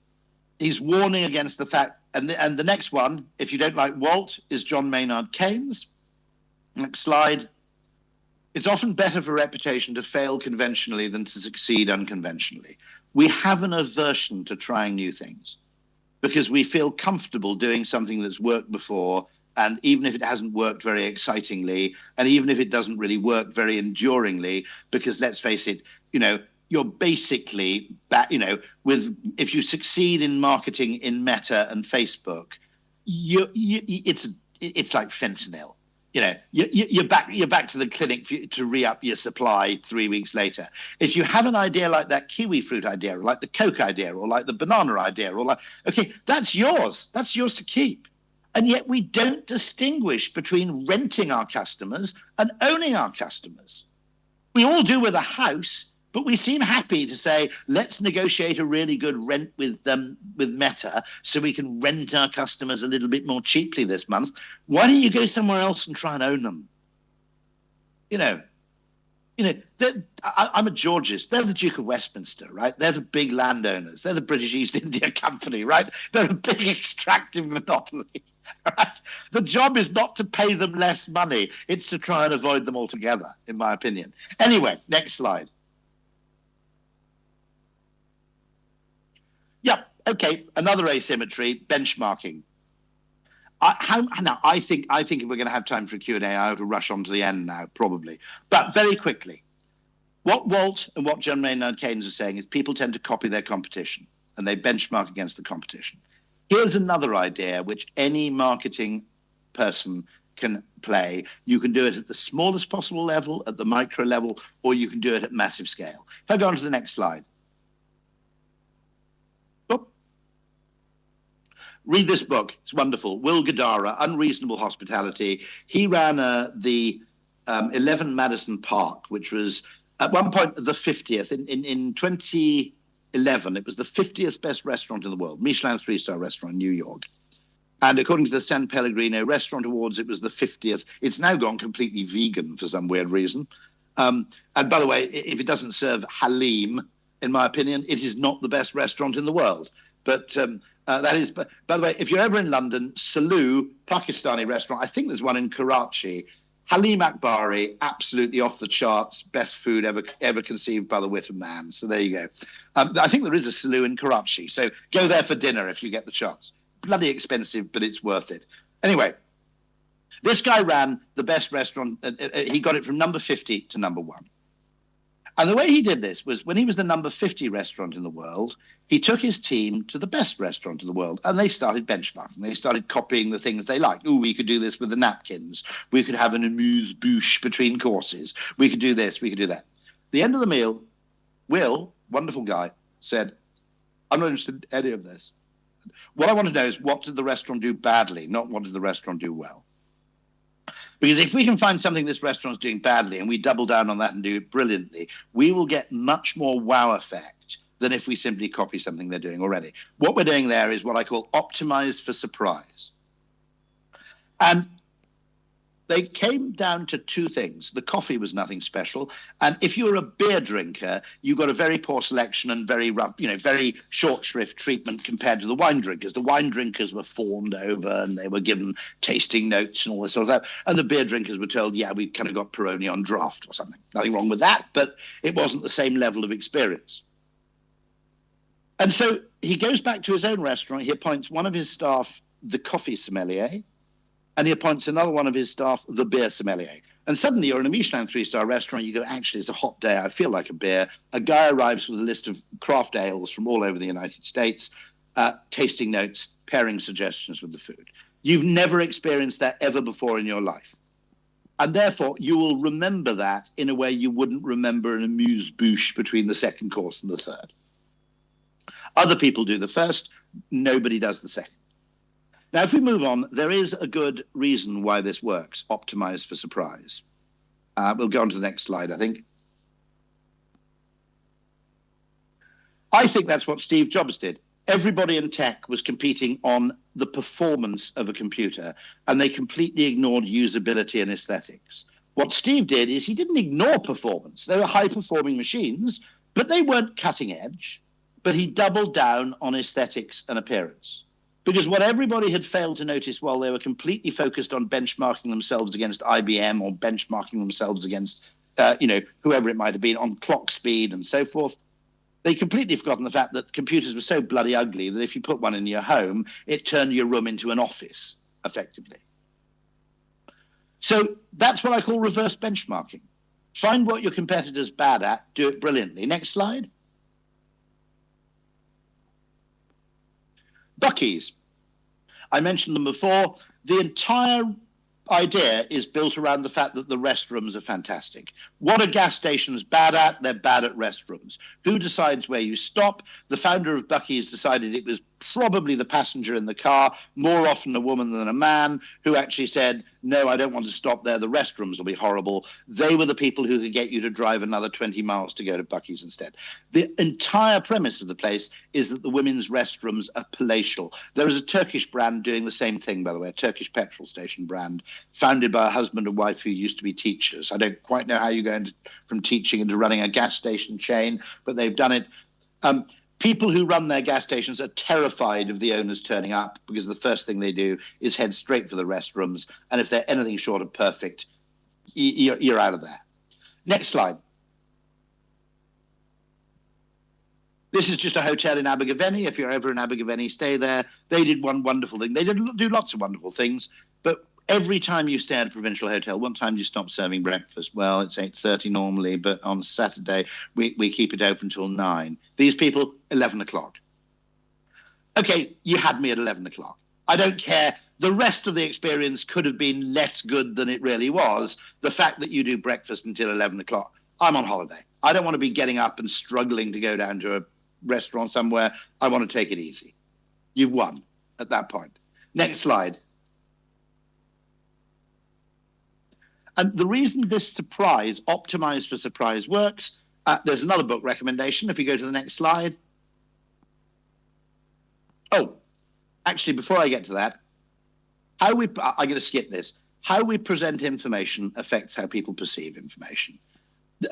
[SPEAKER 2] He's warning against the fact, and the next one, if you don't like Walt, is John Maynard Keynes. Next slide. It's often better for reputation to fail conventionally than to succeed unconventionally. We have an aversion to trying new things because we feel comfortable doing something that's worked before. And even if it hasn't worked very excitingly, and even if it doesn't really work very enduringly, because let's face it, you're basically if you succeed in marketing in Meta and Facebook, it's like fentanyl. You're back to the clinic to re-up your supply 3 weeks later. If you have an idea like that kiwi fruit idea, or like the Coke idea, or like the banana idea, that's yours. That's yours to keep. And yet we don't distinguish between renting our customers and owning our customers. We all do with a house, but we seem happy to say, let's negotiate a really good rent with Meta so we can rent our customers a little bit more cheaply this month. Why don't you go somewhere else and try and own them? I'm a Georgist. They're the Duke of Westminster, right? They're the big landowners. They're the British East India Company, right? They're a big extractive monopoly, right? The job is not to pay them less money. It's to try and avoid them altogether, in my opinion. Anyway, next slide. Yep. Okay. Another asymmetry, benchmarking. I think if we're going to have time for a Q&A, I ought to rush on to the end now, probably. But very quickly, what Walt and what John Maynard Keynes are saying is people tend to copy their competition and they benchmark against the competition. Here's another idea which any marketing person can play. You can do it at the smallest possible level, at the micro level, or you can do it at massive scale. If I go on to the next slide. Read this book. It's wonderful. Will Guidara, Unreasonable Hospitality. He ran the 11 Madison Park, which was at one point the 50th. In 2011, it was the 50th best restaurant in the world, Michelin 3-star restaurant in New York. And according to the San Pellegrino Restaurant Awards, it was the 50th. It's now gone completely vegan for some weird reason. And by the way, if it doesn't serve halim, in my opinion, it is not the best restaurant in the world. But that is, by the way, if you're ever in London, Saloo, Pakistani restaurant, I think there's one in Karachi, Halim Akbari, absolutely off the charts, best food ever conceived by the wit of man. So there you go. I think there is a Saloo in Karachi, so go there for dinner if you get the chance. Bloody expensive, but it's worth it. Anyway, this guy ran the best restaurant. He got it from number 50 to number 1. And the way he did this was when he was the number 50 restaurant in the world, he took his team to the best restaurant in the world and they started benchmarking. They started copying the things they liked. Oh, we could do this with the napkins. We could have an amuse-bouche between courses. We could do this. We could do that. At the end of the meal, Will, wonderful guy, said, I'm not interested in any of this. What I want to know is what did the restaurant do badly, not what did the restaurant do well. Because if we can find something this restaurant's doing badly and we double down on that and do it brilliantly, we will get much more wow effect than if we simply copy something they're doing already. What we're doing there is what I call optimized for surprise. And they came down to two things. The coffee was nothing special. And if you were a beer drinker, you got a very poor selection and very rough, very short shrift treatment compared to the wine drinkers. The wine drinkers were fawned over and they were given tasting notes and all this sort of stuff. And the beer drinkers were told, yeah, we kind of got Peroni on draft or something. Nothing wrong with that, but it wasn't the same level of experience. And so he goes back to his own restaurant. He appoints one of his staff, the coffee sommelier, and he appoints another one of his staff, the beer sommelier. And suddenly you're in a Michelin 3-star restaurant. You go, actually, it's a hot day. I feel like a beer. A guy arrives with a list of craft ales from all over the United States, tasting notes, pairing suggestions with the food. You've never experienced that ever before in your life. And therefore, you will remember that in a way you wouldn't remember an amuse-bouche between the second course and the third. Other people do the first. Nobody does the second. Now, if we move on, there is a good reason why this works, optimized for surprise. We'll go on to the next slide, I think. I think that's what Steve Jobs did. Everybody in tech was competing on the performance of a computer, and they completely ignored usability and aesthetics. What Steve did is he didn't ignore performance. They were high-performing machines, but they weren't cutting edge. But he doubled down on aesthetics and appearance. Because what everybody had failed to notice while they were completely focused on benchmarking themselves against IBM or benchmarking themselves against, whoever it might have been on clock speed and so forth, they completely forgotten the fact that computers were so bloody ugly that if you put one in your home, it turned your room into an office, effectively. So that's what I call reverse benchmarking. Find what your competitor's bad at, do it brilliantly. Next slide. Buc-ee's. I mentioned them before. The entire idea is built around the fact that the restrooms are fantastic. What are gas stations bad at? They're bad at restrooms. Who decides where you stop? The founder of Buc-ee's decided it was probably the passenger in the car, more often a woman than a man, who actually said, no, I don't want to stop there. The restrooms will be horrible. They were the people who could get you to drive another 20 miles to go to Buc-ee's instead. The entire premise of the place is that the women's restrooms are palatial. There is a Turkish brand doing the same thing, by the way, a Turkish petrol station brand, founded by a husband and wife who used to be teachers. I don't quite know how you go from teaching into running a gas station chain, but they've done it. People who run their gas stations are terrified of the owners turning up because the first thing they do is head straight for the restrooms. And if they're anything short of perfect, you're out of there. Next slide. This is just a hotel in Abergavenny. If you're ever in Abergavenny, stay there. They did one wonderful thing. They did do lots of wonderful things, but every time you stay at a provincial hotel, what time do you stop serving breakfast? Well, it's 8:30 normally, but on Saturday, we keep it open till 9. These people, 11 o'clock. Okay, you had me at 11 o'clock. I don't care. The rest of the experience could have been less good than it really was. The fact that you do breakfast until 11 o'clock, I'm on holiday. I don't want to be getting up and struggling to go down to a restaurant somewhere. I want to take it easy. You've won at that point. Next slide. And the reason this surprise, optimized for surprise, works, there's another book recommendation. If we go to the next slide. Oh, actually, before I get to that, I'm going to skip this. How we present information affects how people perceive information.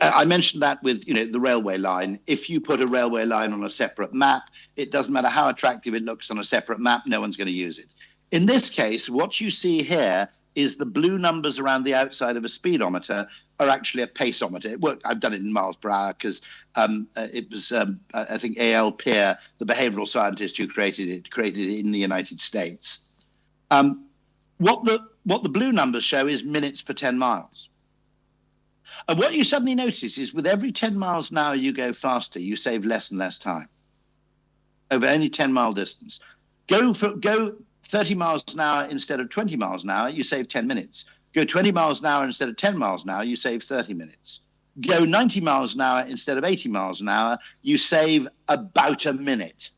[SPEAKER 2] I mentioned that with, the railway line. If you put a railway line on a separate map, it doesn't matter how attractive it looks on a separate map, no one's going to use it. In this case, what you see here is the blue numbers around the outside of a speedometer are actually a paceometer. I've done it in miles per hour because it was, I think, A.L. Peer, the behavioral scientist who created it in the United States. What the blue numbers show is minutes per 10 miles. And what you suddenly notice is with every 10 miles an hour you go faster, you save less and less time over any 10-mile distance. Go 30 miles an hour instead of 20 miles an hour, you save 10 minutes. Go 20 miles an hour instead of 10 miles an hour, you save 30 minutes. Go 90 miles an hour instead of 80 miles an hour, you save about a minute.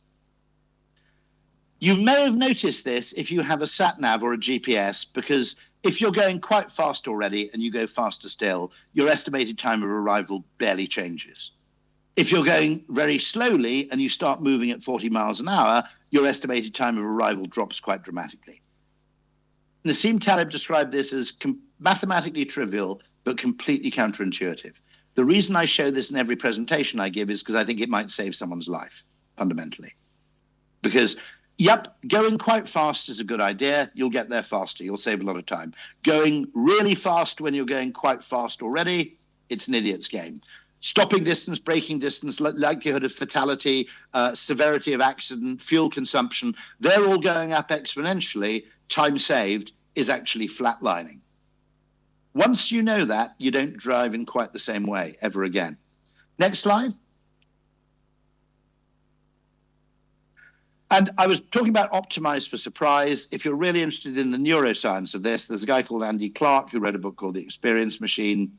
[SPEAKER 2] You may have noticed this if you have a sat-nav or a GPS, because if you're going quite fast already and you go faster still, your estimated time of arrival barely changes. If you're going very slowly and you start moving at 40 miles an hour, your estimated time of arrival drops quite dramatically. Nassim Taleb described this as mathematically trivial, but completely counterintuitive. The reason I show this in every presentation I give is because I think it might save someone's life, fundamentally. Because, yep, going quite fast is a good idea. You'll get there faster. You'll save a lot of time. Going really fast when you're going quite fast already, it's an idiot's game. Stopping distance, braking distance, likelihood of fatality, severity of accident, fuel consumption, they're all going up exponentially. Time saved is actually flatlining. Once you know that, you don't drive in quite the same way ever again. Next slide. And I was talking about optimized for surprise. If you're really interested in the neuroscience of this, there's a guy called Andy Clark who wrote a book called The Experience Machine.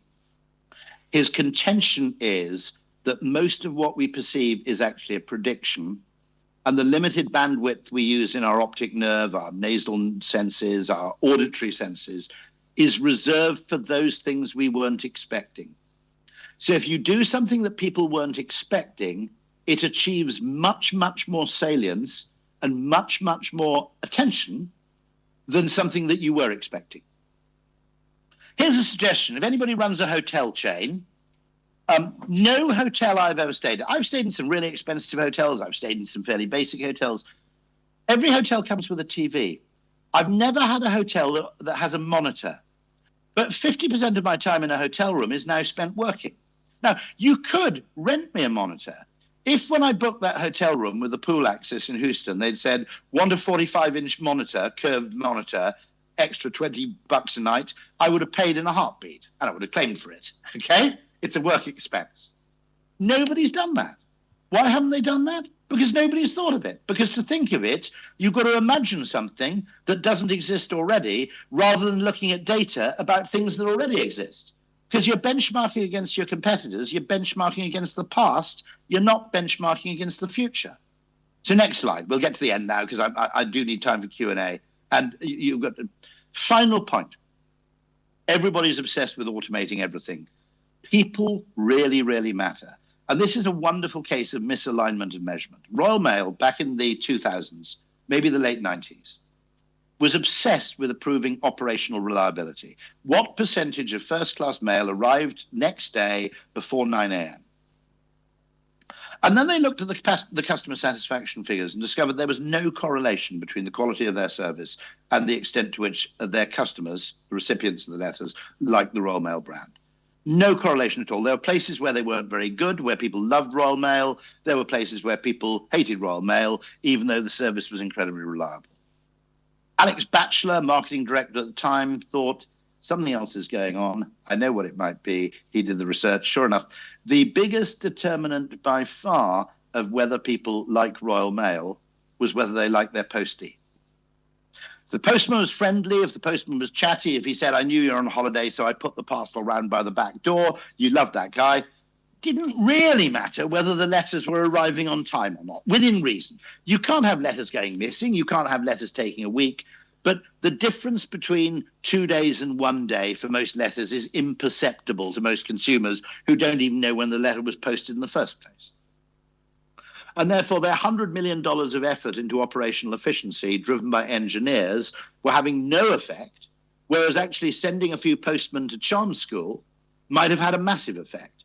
[SPEAKER 2] His contention is that most of what we perceive is actually a prediction, and the limited bandwidth we use in our optic nerve, our nasal senses, our auditory senses, is reserved for those things we weren't expecting. So if you do something that people weren't expecting, it achieves much, much more salience and much, much more attention than something that you were expecting. Here's a suggestion. If anybody runs a hotel chain, no hotel I've ever stayed at. I've stayed in some really expensive hotels. I've stayed in some fairly basic hotels. Every hotel comes with a TV. I've never had a hotel that has a monitor. But 50% of my time in a hotel room is now spent working. Now, you could rent me a monitor. If when I booked that hotel room with the pool access in Houston, they'd said, want a 45-inch monitor, curved monitor, extra $20 a night, I would have paid in a heartbeat and I would have claimed for it. Okay? It's a work expense. Nobody's done that. Why haven't they done that? Because nobody's thought of it. Because to think of it, you've got to imagine something that doesn't exist already rather than looking at data about things that already exist. Because you're benchmarking against your competitors, you're benchmarking against the past, you're not benchmarking against the future. So next slide. We'll get to the end now because I do need time for Q&A. And you've got the final point. Everybody's obsessed with automating everything. People really, really matter. And this is a wonderful case of misalignment of measurement. Royal Mail, back in the 2000s, maybe the late 90s, was obsessed with improving operational reliability. What percentage of first-class mail arrived next day before 9 a.m.? And then they looked at the customer satisfaction figures and discovered there was no correlation between the quality of their service and the extent to which their customers, the recipients of the letters, liked the Royal Mail brand. No correlation at all. There were places where they weren't very good, where people loved Royal Mail. There were places where people hated Royal Mail, even though the service was incredibly reliable. Alex Batchelor, marketing director at the time, thought something else is going on. I know what it might be. He did the research. Sure enough, the biggest determinant by far of whether people like Royal Mail was whether they liked their postie. If the postman was friendly, if the postman was chatty, if he said, I knew you were on holiday, so I put the parcel round by the back door, you loved that guy. Didn't really matter whether the letters were arriving on time or not, within reason. You can't have letters going missing. You can't have letters taking a week. But the difference between 2 days and 1 day for most letters is imperceptible to most consumers who don't even know when the letter was posted in the first place. And therefore, their $100 million of effort into operational efficiency driven by engineers were having no effect, whereas actually sending a few postmen to charm school might have had a massive effect.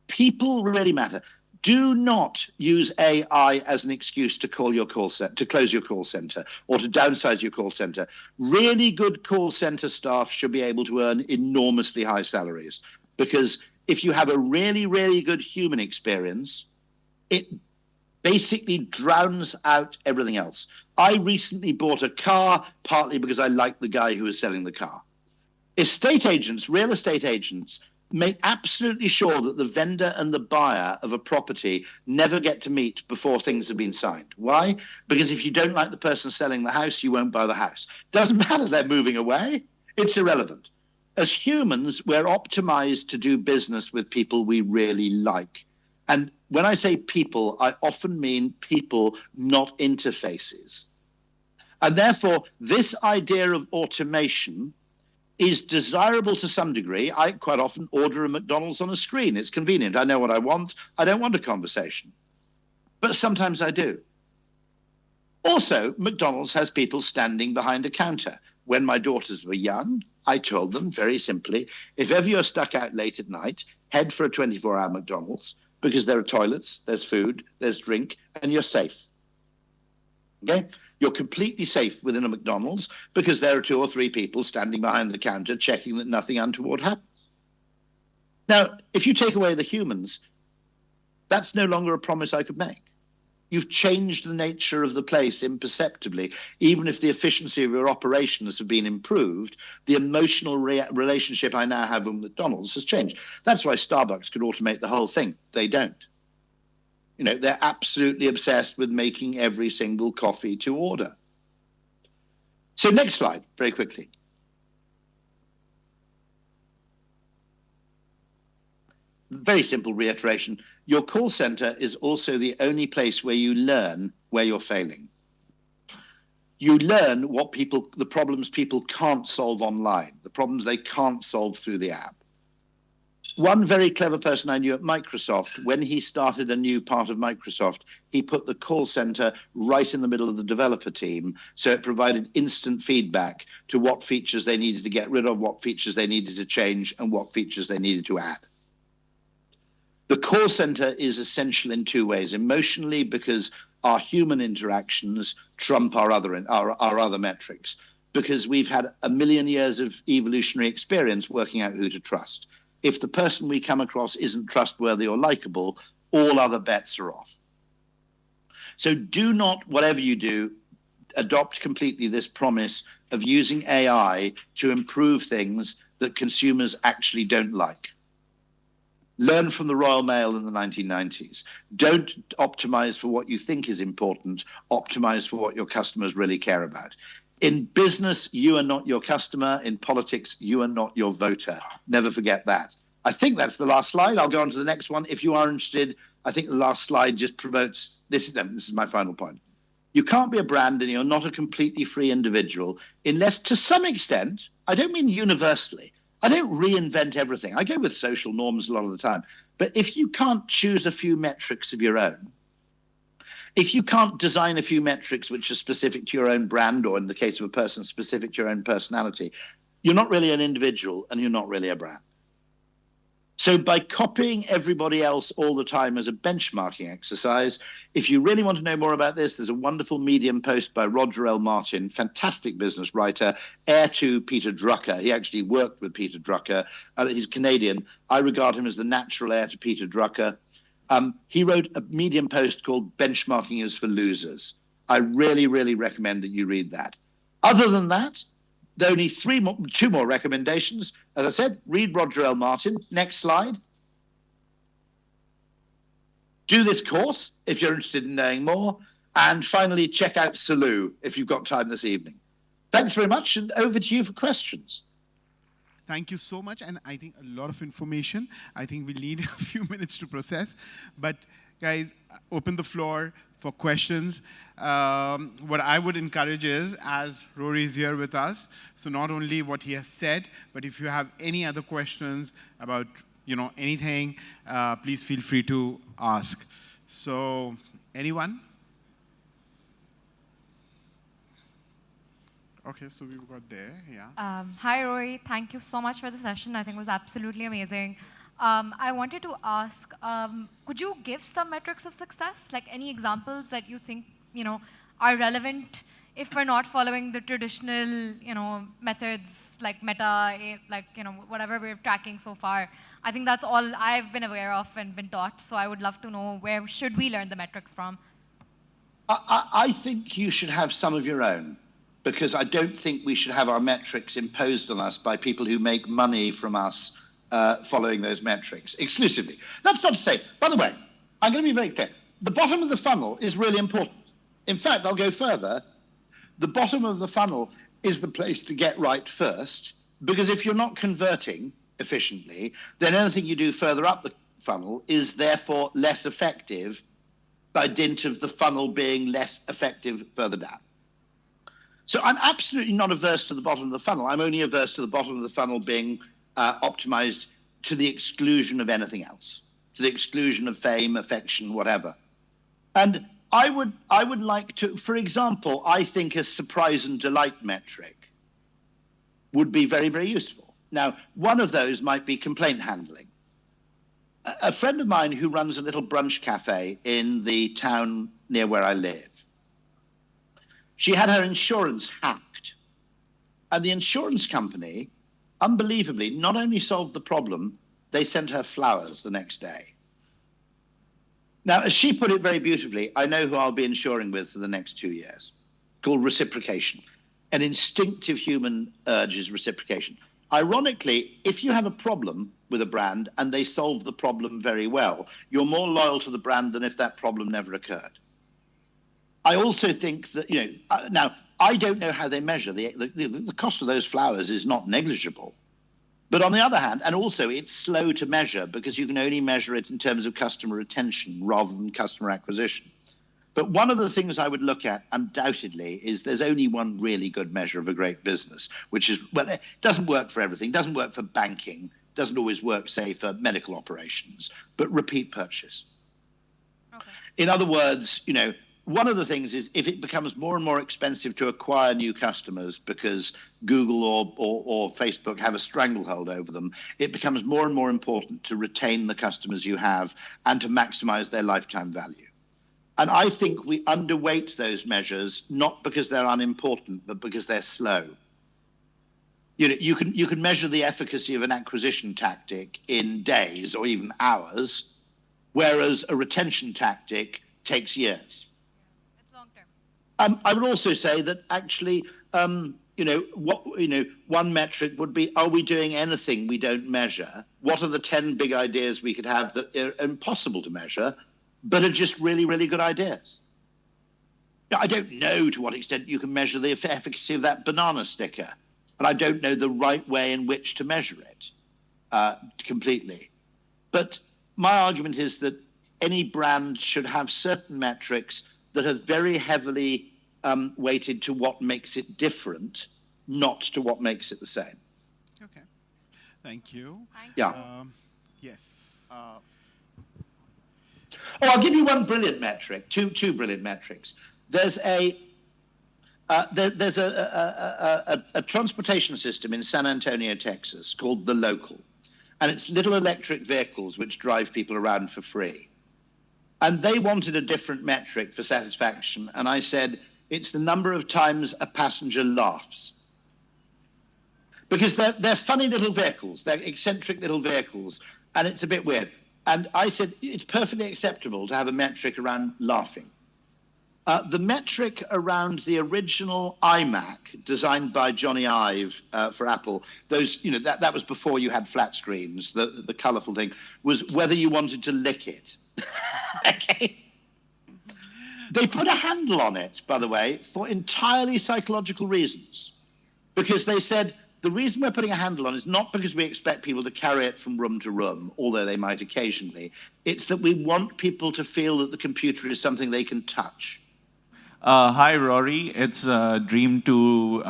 [SPEAKER 2] People really matter. Do not use AI as an excuse to call your call center, to close your call center, or to downsize your call center. Really good call center staff should be able to earn enormously high salaries, because if you have a really, really good human experience, it basically drowns out everything else. I recently bought a car, partly because I liked the guy who was selling the car. Estate agents, real estate agents, Make absolutely sure that the vendor and the buyer of a property never get to meet before things have been signed. Why? Because if you don't like the person selling the house, you won't buy the house. Doesn't matter they're moving away. It's irrelevant. As humans, we're optimized to do business with people we really like. And when I say people, I often mean people, not interfaces. And therefore, this idea of automation is desirable to some degree. I quite often order a McDonald's on a screen. It's convenient. I know what I want. I don't want a conversation. But sometimes I do. Also, McDonald's has people standing behind a counter. When my daughters were young, I told them very simply, if ever you're stuck out late at night, head for a 24-hour McDonald's because there are toilets, there's food, there's drink, and you're safe. Okay? You're completely safe within a McDonald's because there are 2 or 3 people standing behind the counter checking that nothing untoward happens. Now, if you take away the humans, that's no longer a promise I could make. You've changed the nature of the place imperceptibly. Even if the efficiency of your operations have been improved, the emotional relationship I now have with McDonald's has changed. That's why Starbucks could automate the whole thing. They don't. You know, they're absolutely obsessed with making every single coffee to order. So next slide, very quickly. Very simple reiteration. Your call center is also the only place where you learn where you're failing. You learn what the problems people can't solve online, the problems they can't solve through the app. One very clever person I knew at Microsoft, when he started a new part of Microsoft, he put the call center right in the middle of the developer team, so it provided instant feedback to what features they needed to get rid of, what features they needed to change, and what features they needed to add. The call center is essential in 2 ways. Emotionally, because our human interactions trump our other metrics, because we've had a million years of evolutionary experience working out who to trust. If the person we come across isn't trustworthy or likable, all other bets are off. So do not, whatever you do, adopt completely this promise of using AI to improve things that consumers actually don't like. Learn from the Royal Mail in the 1990s. Don't optimize for what you think is important. Optimize for what your customers really care about. In business, you are not your customer. In politics, you are not your voter. Never forget that. I think that's the last slide. I'll go on to the next one. If you are interested, I think the last slide just promotes, this is my final point. You can't be a brand and you're not a completely free individual unless, to some extent, I don't mean universally, I don't reinvent everything. I go with social norms a lot of the time. But if you can't choose a few metrics of your own, if you can't design a few metrics which are specific to your own brand, or in the case of a person, specific to your own personality, you're not really an individual and you're not really a brand. So by copying everybody else all the time as a benchmarking exercise, if you really want to know more about this, there's a wonderful Medium post by Roger L. Martin, fantastic business writer, heir to Peter Drucker. He actually worked with Peter Drucker. He's Canadian. I regard him as the natural heir to Peter Drucker. He wrote a Medium post called Benchmarking is for Losers. I really, really recommend that you read that. Other than that, there are only 2 more recommendations. As I said, read Roger L. Martin. Next slide. Do this course if you're interested in knowing more. And finally, check out Salou if you've got time this evening. Thanks very much, and over to you for questions.
[SPEAKER 1] Thank you so much, and I think a lot of information. I think we'll need a few minutes to process. But guys, open the floor for questions. What I would encourage is, as Rory is here with us, so not only what he has said, but if you have any other questions about anything, please feel free to ask. So, anyone? Okay, so we've got there, yeah.
[SPEAKER 3] Hi, Rory. Thank you so much for the session. I think it was absolutely amazing. I wanted to ask, could you give some metrics of success, like any examples that you think, are relevant if we're not following the traditional, methods like Meta, whatever we're tracking so far? I think that's all I've been aware of and been taught. So I would love to know, where should we learn the metrics from?
[SPEAKER 2] I think you should have some of your own, because I don't think we should have our metrics imposed on us by people who make money from us following those metrics exclusively. That's not to say, by the way, I'm going to be very clear. The bottom of the funnel is really important. In fact, I'll go further. The bottom of the funnel is the place to get right first, because if you're not converting efficiently, then anything you do further up the funnel is therefore less effective by dint of the funnel being less effective further down. So I'm absolutely not averse to the bottom of the funnel. I'm only averse to the bottom of the funnel being optimized to the exclusion of anything else, to the exclusion of fame, affection, whatever. And I would like to, for example, I think a surprise and delight metric would be very, very useful. Now, one of those might be complaint handling. A friend of mine who runs a little brunch cafe in the town near where I live, she had her insurance hacked. And the insurance company, unbelievably, not only solved the problem, they sent her flowers the next day. Now, as she put it very beautifully, I know who I'll be insuring with for the next 2 years, called reciprocation. An instinctive human urge is reciprocation. Ironically, if you have a problem with a brand and they solve the problem very well, you're more loyal to the brand than if that problem never occurred. I also think that, now, I don't know how they measure. The cost of those flowers is not negligible. But on the other hand, and also it's slow to measure because you can only measure it in terms of customer retention rather than customer acquisition. But one of the things I would look at undoubtedly is there's only one really good measure of a great business, which is, well, it doesn't work for everything, doesn't work for banking, doesn't always work, say, for medical operations, but repeat purchase. Okay. In other words, one of the things is if it becomes more and more expensive to acquire new customers because Google or Facebook have a stranglehold over them, it becomes more and more important to retain the customers you have and to maximize their lifetime value. And I think we underweight those measures, not because they're unimportant, but because they're slow. You can measure the efficacy of an acquisition tactic in days or even hours, whereas a retention tactic takes years.
[SPEAKER 3] It's long term.
[SPEAKER 2] I would also say that actually, one metric would be: are we doing anything we don't measure? What are the 10 big ideas we could have that are impossible to measure, but are just really, really good ideas? Now, I don't know to what extent you can measure the efficacy of that banana sticker, and I don't know the right way in which to measure it completely. But my argument is that any brand should have certain metrics that are very heavily weighted to what makes it different, not to what makes it the same.
[SPEAKER 1] Okay. Thank you.
[SPEAKER 2] Yeah.
[SPEAKER 1] Yes.
[SPEAKER 2] I'll give you one brilliant metric, two brilliant metrics. There's a transportation system in San Antonio, Texas, called The Local, and it's little electric vehicles which drive people around for free. And they wanted a different metric for satisfaction, and I said it's the number of times a passenger laughs. Because they're funny little vehicles, they're eccentric little vehicles, and it's a bit weird. And I said it's perfectly acceptable to have a metric around laughing. The metric around the original iMac designed by Johnny Ive for Apple, those, that was before you had flat screens, the colorful thing, was whether you wanted to lick it. Okay. They put a handle on it, by the way, for entirely psychological reasons, because they said, the reason we're putting a handle on is not because we expect people to carry it from room to room, although they might occasionally. It's that we want people to feel that the computer is something they can touch.
[SPEAKER 4] Hi, Rory. It's a dream to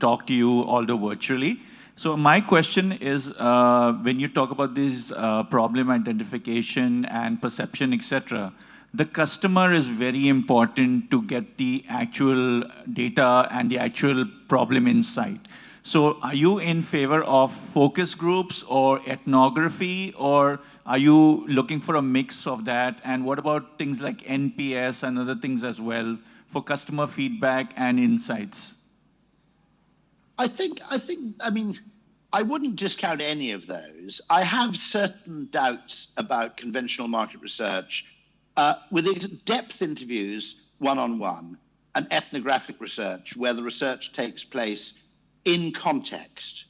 [SPEAKER 4] talk to you, although virtually. So my question is, when you talk about this problem identification and perception, etc., the customer is very important to get the actual data and the actual problem insight. So are you in favor of focus groups or ethnography, or are you looking for a mix of that? And what about things like NPS and other things as well for customer feedback and insights?
[SPEAKER 2] I mean, I wouldn't discount any of those. I have certain doubts about conventional market research. With depth interviews, one-on-one, and ethnographic research, where the research takes place in context,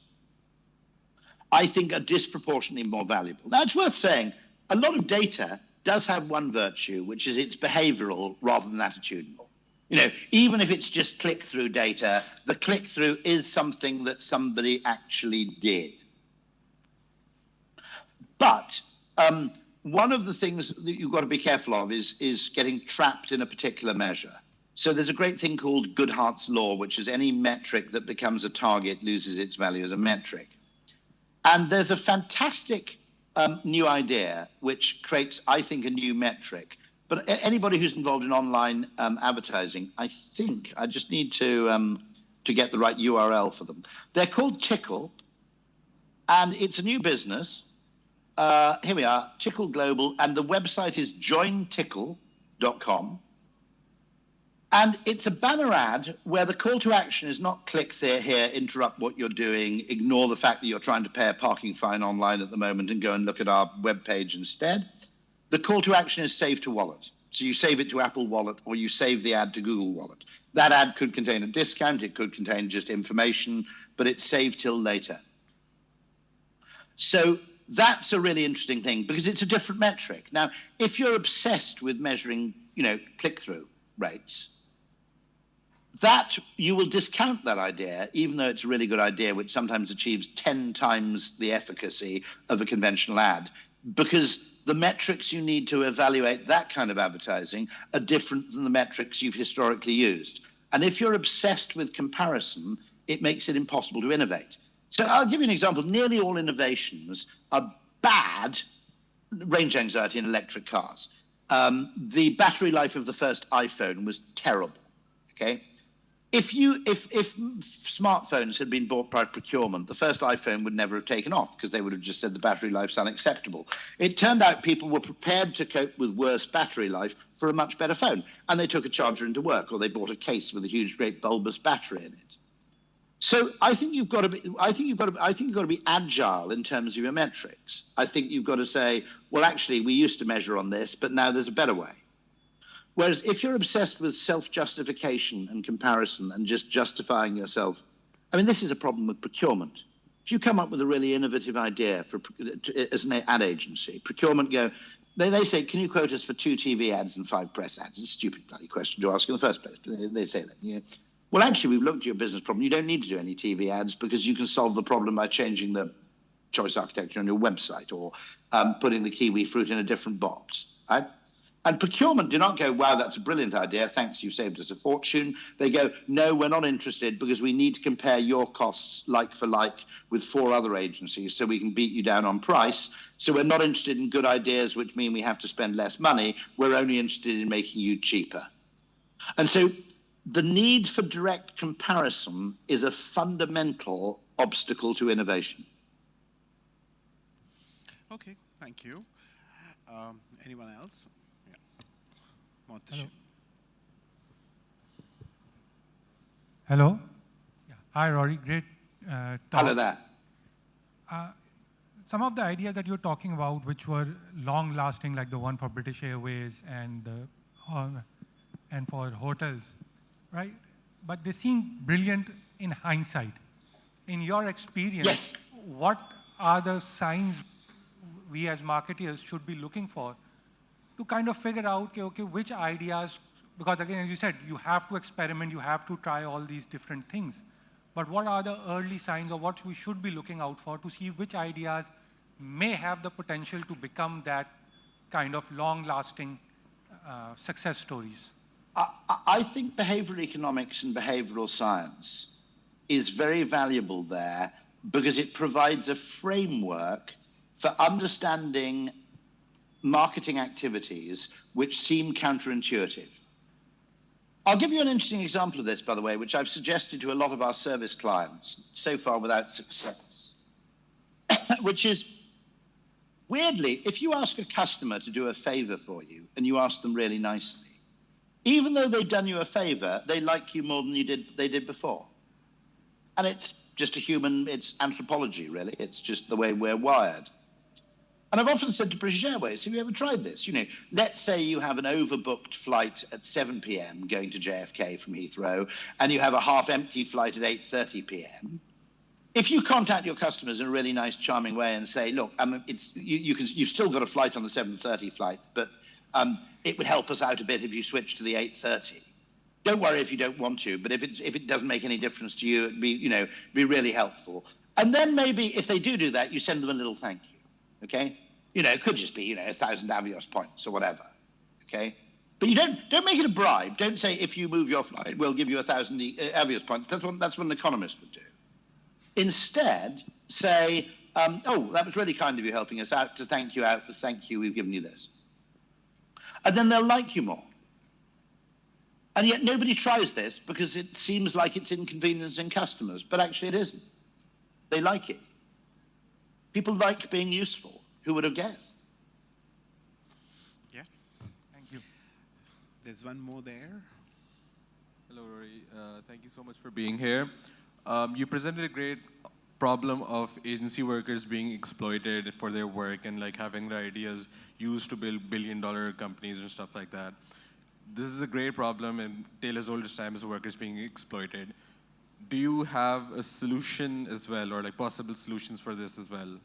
[SPEAKER 2] I think are disproportionately more valuable. Now, it's worth saying a lot of data does have one virtue, which is it's behavioral rather than attitudinal. You know, even if it's just click-through data, the click-through is something that somebody actually did. But one of the things that you've got to be careful of is getting trapped in a particular measure. So there's a great thing called Goodhart's law, which is any metric that becomes a target loses its value as a metric. And there's a fantastic new idea which creates, I think, a new metric. But anybody who's involved in online advertising, I think I just need to get the right URL for them. They're called Tickle, and it's a new business. Here we are, Tickle Global, and the website is jointickle.com. And it's a banner ad where the call to action is not click there, here, interrupt what you're doing, ignore the fact that you're trying to pay a parking fine online at the moment and go and look at our webpage instead. The call to action is save to wallet. So you save it to Apple Wallet or you save the ad to Google Wallet. That ad could contain a discount, it could contain just information, but it's saved till later. So that's a really interesting thing because it's a different metric. Now, if you're obsessed with measuring, click-through rates, that you will discount that idea, even though it's a really good idea, which sometimes achieves 10 times the efficacy of a conventional ad, because the metrics you need to evaluate that kind of advertising are different than the metrics you've historically used. And if you're obsessed with comparison, it makes it impossible to innovate. So I'll give you an example. Nearly all innovations are bad range anxiety in electric cars. The battery life of the first iPhone was terrible, okay? If smartphones had been bought by procurement, the first iPhone would never have taken off because they would have just said the battery life's unacceptable. It turned out people were prepared to cope with worse battery life for a much better phone, and they took a charger into work, or they bought a case with a huge, great bulbous battery in it. So I think you've got to be agile in terms of your metrics. I think you've got to say, well, actually, we used to measure on this, but now there's a better way. Whereas if you're obsessed with self-justification and comparison and just justifying yourself, I mean, this is a problem with procurement. If you come up with a really innovative idea as an ad agency, procurement they say, can you quote us for 2 TV ads and 5 press ads? It's a stupid bloody question to ask in the first place, but they say that. Well, actually, we've looked at your business problem. You don't need to do any TV ads because you can solve the problem by changing the choice architecture on your website or putting the kiwi fruit in a different box, right? And procurement do not go, wow, that's a brilliant idea. Thanks, you've saved us a fortune. They go, no, we're not interested because we need to compare your costs like for like with 4 other agencies so we can beat you down on price. So we're not interested in good ideas, which mean we have to spend less money. We're only interested in making you cheaper. And so the need for direct comparison is a fundamental obstacle to innovation.
[SPEAKER 1] Okay, thank you. Anyone else?
[SPEAKER 5] Hello. Hello. Yeah. Hi, Rory. Great talk.
[SPEAKER 2] Hello there.
[SPEAKER 5] Some of the ideas that you're talking about, which were long-lasting, like the one for British Airways and for hotels, right? But they seem brilliant in hindsight. In your experience,
[SPEAKER 2] yes,
[SPEAKER 5] what are the signs we as marketeers should be looking for to kind of figure out, okay, which ideas, because again, as you said, you have to experiment, you have to try all these different things. But what are the early signs or what we should be looking out for to see which ideas may have the potential to become that kind of long-lasting success stories?
[SPEAKER 2] I think behavioral economics and behavioral science is very valuable there because it provides a framework for understanding marketing activities which seem counterintuitive. I'll give you an interesting example of this, by the way, which I've suggested to a lot of our service clients, so far without success, which is, weirdly, if you ask a customer to do a favor for you and you ask them really nicely, even though they've done you a favor, they like you more than they did before. And it's just it's anthropology, really. It's just the way we're wired. And I've often said to British Airways, have you ever tried this? Let's say you have an overbooked flight at 7 p.m. going to JFK from Heathrow, and you have a half-empty flight at 8:30 p.m. If you contact your customers in a really nice, charming way and say, look, you've still got a flight on the 7:30 flight, but it would help us out a bit if you switch to the 8:30. Don't worry if you don't want to, but if it doesn't make any difference to you, it'd be really helpful. And then maybe if they do that, you send them a little thank you, okay? It could just be 1,000 Avios points or whatever, okay? But you don't make it a bribe. Don't say if you move your flight, we'll give you 1,000 Avios points. That's what an economist would do. Instead, say, oh, that was really kind of you helping us out. To thank you, we've given you this. And then they'll like you more. And yet nobody tries this because it seems like it's inconveniencing customers, but actually it isn't. They like it. People like being useful. Who would have guessed?
[SPEAKER 1] Yeah.
[SPEAKER 5] Thank you.
[SPEAKER 1] There's one more there.
[SPEAKER 6] Hello, Rory. Thank you so much for being here. You presented a great problem of agency workers being exploited for their work and like having their ideas used to build billion-dollar companies and stuff like that. This is a great problem in Taylor's oldest time as workers being exploited. Do you have a solution as well, or like possible solutions for this as well?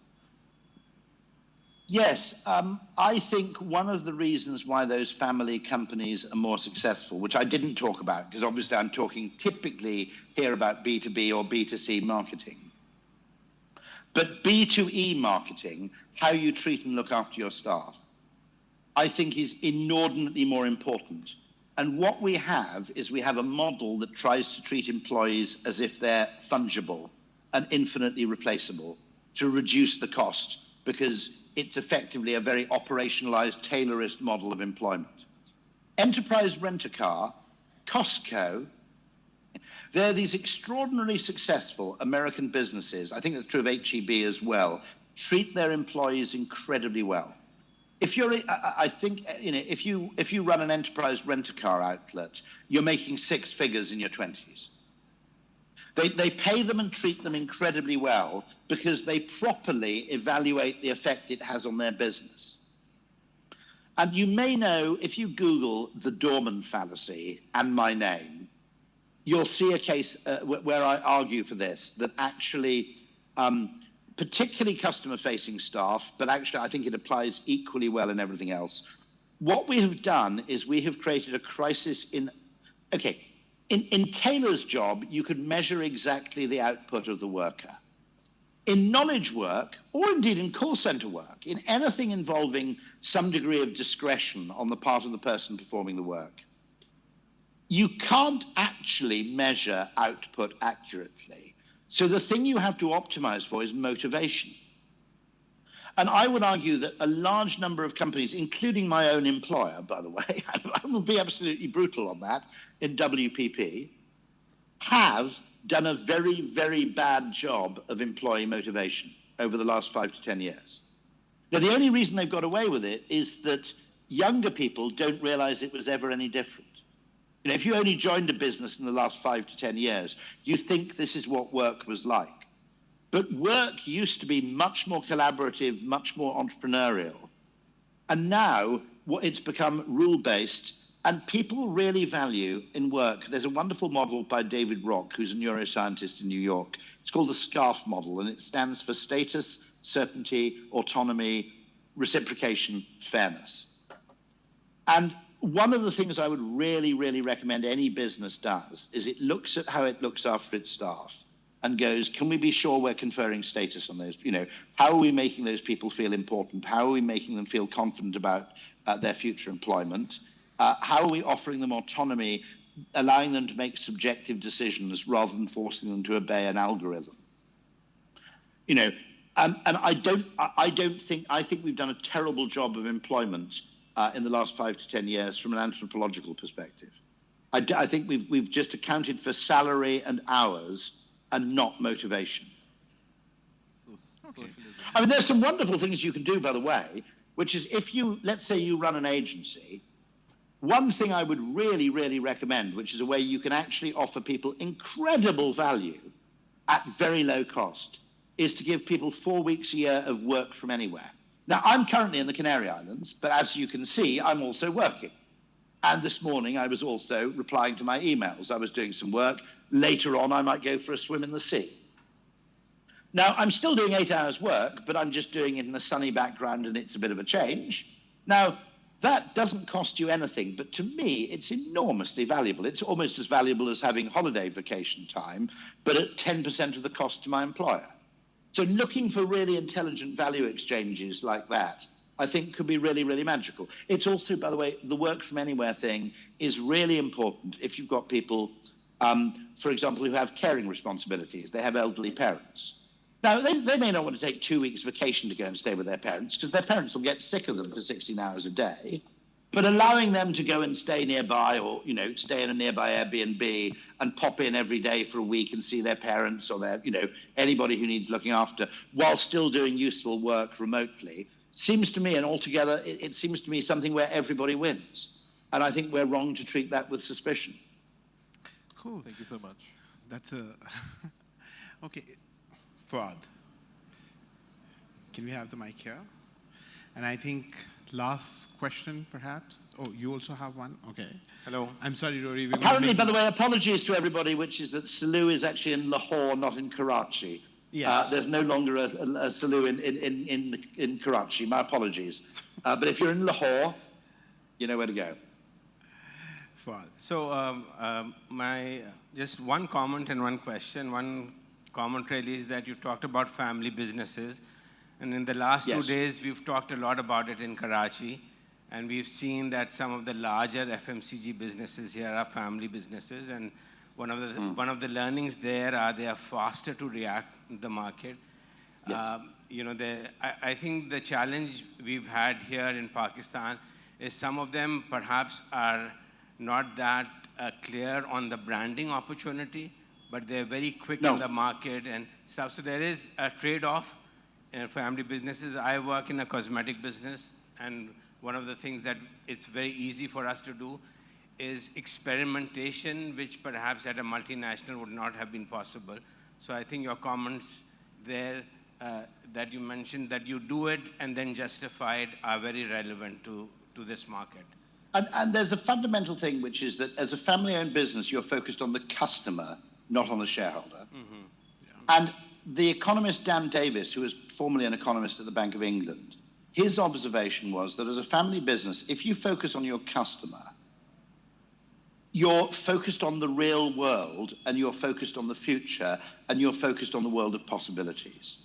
[SPEAKER 2] Yes, I think one of the reasons why those family companies are more successful, which I didn't talk about, because obviously I'm talking typically here about B2B or B2C marketing. But B2E marketing, how you treat and look after your staff, I think is inordinately more important. And what we have is we have a model that tries to treat employees as if they're fungible and infinitely replaceable to reduce the cost, because it's effectively a very operationalized, Taylorist model of employment. Enterprise Rent-A-Car, Costco, they're these extraordinarily successful American businesses, I think that's true of HEB as well, treat their employees incredibly well. If you're, I think, if you run an Enterprise Rent-A-Car outlet, you're making 6 figures in your 20s. They pay them and treat them incredibly well because they properly evaluate the effect it has on their business. And you may know, if you Google the Dorman fallacy and my name, you'll see a case where I argue for this, that actually, particularly customer-facing staff, but actually I think it applies equally well in everything else. What we have done is we have created a crisis in, okay, in Taylor's job, you could measure exactly the output of the worker. In knowledge work, or indeed in call center work, in anything involving some degree of discretion on the part of the person performing the work, you can't actually measure output accurately. So the thing you have to optimize for is motivation. And I would argue that a large number of companies, including my own employer, by the way, I will be absolutely brutal on that, in WPP, have done a very, very bad job of employee motivation over the last 5 to 10 years. Now, the only reason they've got away with it is that younger people don't realize it was ever any different. If you only joined a business in the last 5 to 10 years, you think this is what work was like. But work used to be much more collaborative, much more entrepreneurial. And now it's become rule-based, and people really value in work. There's a wonderful model by David Rock, who's a neuroscientist in New York. It's called the SCARF model, and it stands for status, certainty, autonomy, reciprocation, fairness. And one of the things I would really, really recommend any business does is it looks at how it looks after its staff and goes, can we be sure we're conferring status on those? How are we making those people feel important? How are we making them feel confident about their future employment? How are we offering them autonomy, allowing them to make subjective decisions rather than forcing them to obey an algorithm? And I think we've done a terrible job of employment in the last 5 to 10 years from an anthropological perspective. I think we've just accounted for salary and hours and not motivation.
[SPEAKER 6] Okay.
[SPEAKER 2] I mean, there's some wonderful things you can do, by the way, which is if you, let's say you run an agency, one thing I would really, really recommend, which is a way you can actually offer people incredible value at very low cost, is to give people 4 weeks a year of work from anywhere. Now, I'm currently in the Canary Islands, but as you can see, I'm also working. And this morning, I was also replying to my emails. I was doing some work. Later on, I might go for a swim in the sea. Now, I'm still doing 8 hours work, but I'm just doing it in a sunny background and it's a bit of a change. Now, that doesn't cost you anything, but to me, it's enormously valuable. It's almost as valuable as having holiday vacation time, but at 10% of the cost to my employer. So looking for really intelligent value exchanges like that, I think could be really, really magical. It's also, by the way, the work from anywhere thing is really important if you've got people, for example, who have caring responsibilities. They have elderly parents. Now, they may not want to take 2 weeks vacation to go and stay with their parents because their parents will get sick of them for 16 hours a day. But allowing them to go and stay nearby or, stay in a nearby Airbnb and pop in every day for a week and see their parents or their, anybody who needs looking after while still doing useful work remotely seems to me, and altogether, it seems to me something where everybody wins. And I think we're wrong to treat that with suspicion.
[SPEAKER 1] Cool.
[SPEAKER 6] Thank you so much.
[SPEAKER 1] That's a... Okay. Fuad, can we have the mic here? And I think last question, perhaps. Oh, you also have one? Okay.
[SPEAKER 7] Hello.
[SPEAKER 1] I'm sorry, Rory.
[SPEAKER 2] Apparently, by the way, apologies to everybody, which is that Salou is actually in Lahore, not in Karachi.
[SPEAKER 1] Yes.
[SPEAKER 2] There's no longer a Salou in Karachi. My apologies. But if you're in Lahore, you know where to go.
[SPEAKER 1] Fuad.
[SPEAKER 7] So just one comment and one question. One comment really is that you talked about family businesses. And in the last 2 days, we've talked a lot about it in Karachi. And we've seen that some of the larger FMCG businesses here are family businesses. And one of the learnings there are they are faster to react in the market.
[SPEAKER 2] Yes.
[SPEAKER 7] I think the challenge we've had here in Pakistan is some of them perhaps are not that clear on the branding opportunity, but they're very quick in the market and stuff. So there is a trade-off in family businesses. I work in a cosmetic business, and one of the things that it's very easy for us to do is experimentation, which perhaps at a multinational would not have been possible. So I think your comments there that you mentioned, that you do it and then justify it, are very relevant to this market.
[SPEAKER 2] And there's a fundamental thing, which is that as a family-owned business, you're focused on the customer, not on the shareholder.
[SPEAKER 7] Mm-hmm.
[SPEAKER 2] Yeah. And the economist Dan Davis, who was formerly an economist at the Bank of England, his observation was that as a family business, if you focus on your customer, you're focused on the real world, and you're focused on the future, and you're focused on the world of possibilities.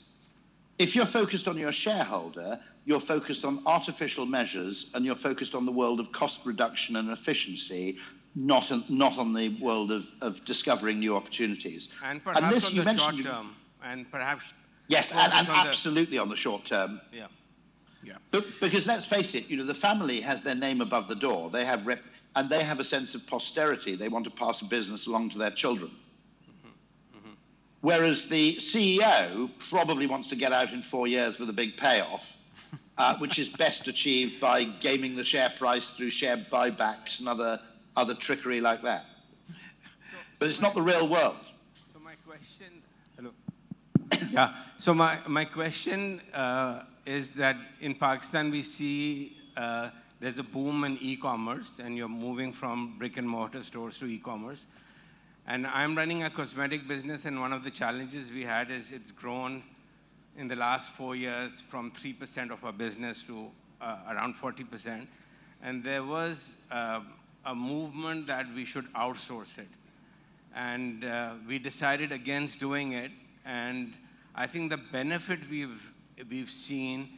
[SPEAKER 2] If you're focused on your shareholder, you're focused on artificial measures, and you're focused on the world of cost reduction and efficiency, not on the world of discovering new opportunities.
[SPEAKER 7] And perhaps on the short term, and perhaps...
[SPEAKER 2] Yes, and absolutely on the short term.
[SPEAKER 7] Yeah.
[SPEAKER 2] Yeah. Because let's face it, the family has their name above the door. They have and they have a sense of posterity. They want to pass a business along to their children.
[SPEAKER 7] Mm-hmm. Mm-hmm.
[SPEAKER 2] Whereas the CEO probably wants to get out in 4 years with a big payoff, which is best achieved by gaming the share price through share buybacks and other trickery like that. But it's not the real world.
[SPEAKER 7] So my question... Hello. Yeah. So my question is that in Pakistan we see there's a boom in e-commerce, and you're moving from brick and mortar stores to e-commerce. And I'm running a cosmetic business, and one of the challenges we had is it's grown in the last 4 years from 3% of our business to around 40%. And there was a movement that we should outsource it. And we decided against doing it. And I think the benefit we've seen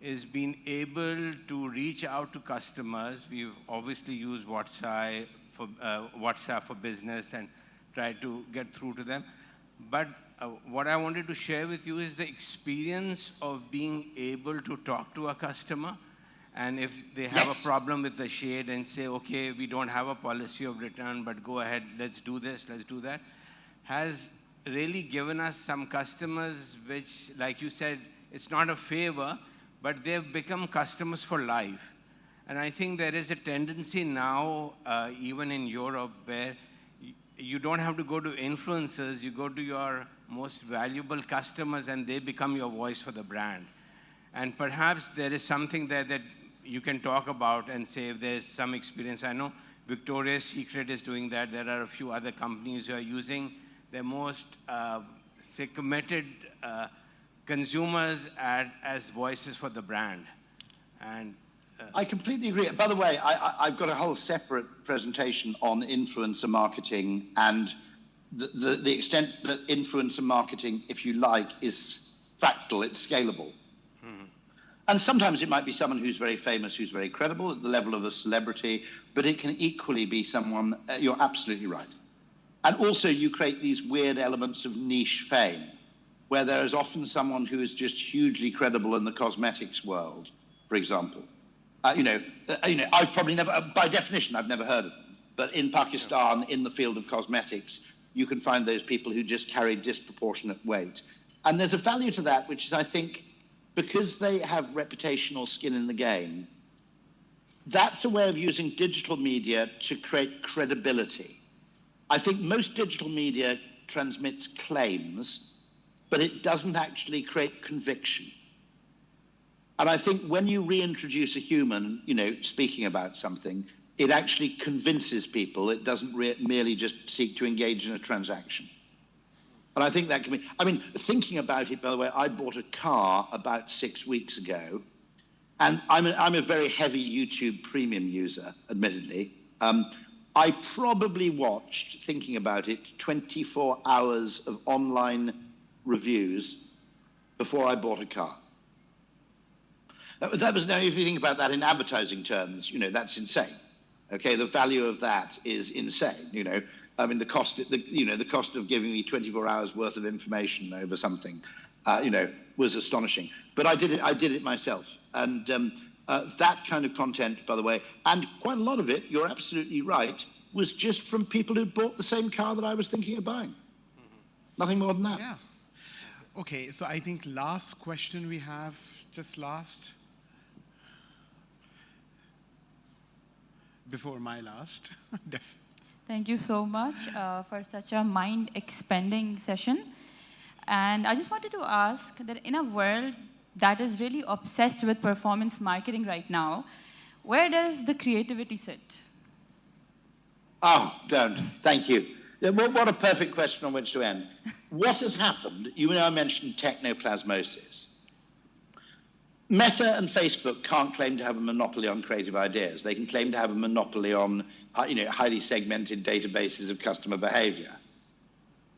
[SPEAKER 7] is being able to reach out to customers. We've obviously used WhatsApp for business and tried to get through to them. But what I wanted to share with you is the experience of being able to talk to a customer. And if they have a problem with the shade and say, okay, we don't have a policy of return, but go ahead, let's do this, let's do that, has really given us some customers which, like you said, it's not a favor, but they've become customers for life. And I think there is a tendency now, even in Europe, where you don't have to go to influencers, you go to your most valuable customers and they become your voice for the brand. And perhaps there is something there that you can talk about and say if there's some experience. I know Victoria's Secret is doing that. There are a few other companies who are using their most say, committed consumers as voices for the brand. And
[SPEAKER 2] I completely agree. By the way, I've got a whole separate presentation on influencer marketing and the extent that influencer marketing, if you like, is fractal, it's scalable. Mm-hmm. And sometimes it might be someone who's very famous, who's very credible at the level of a celebrity, but it can equally be someone, you're absolutely right. And also you create these weird elements of niche fame, where there is often someone who is just hugely credible in the cosmetics world, for example. I've probably never, by definition, I've never heard of them. But in Pakistan, in the field of cosmetics, you can find those people who just carry disproportionate weight. And there's a value to that, which is, I think, because they have reputational skin in the game, that's a way of using digital media to create credibility. I think most digital media transmits claims, but it doesn't actually create conviction. And I think when you reintroduce a human, speaking about something, it actually convinces people. It doesn't merely just seek to engage in a transaction. And I think that can be, thinking about it, by the way, I bought a car about 6 weeks ago, and I'm a very heavy YouTube premium user, admittedly. I probably watched, thinking about it, 24 hours of online reviews before I bought a car. That was, now if you think about that in advertising terms, that's insane. Okay, the value of that is insane. The cost of giving me 24 hours worth of information over something, was astonishing. But I did it myself, and that kind of content, by the way, and quite a lot of it, you're absolutely right, was just from people who bought the same car that I was thinking of buying. Mm-hmm. Nothing more than that.
[SPEAKER 1] Yeah. Okay, so I think last question we have, just last. Before my last.
[SPEAKER 8] Thank you so much for such a mind-expanding session. And I just wanted to ask that in a world that is really obsessed with performance marketing right now, where does the creativity sit?
[SPEAKER 2] Oh, don't. Thank you. What a perfect question on which to end. What has happened? You and I mentioned technoplasmosis. Meta and Facebook can't claim to have a monopoly on creative ideas. They can claim to have a monopoly on, highly segmented databases of customer behavior.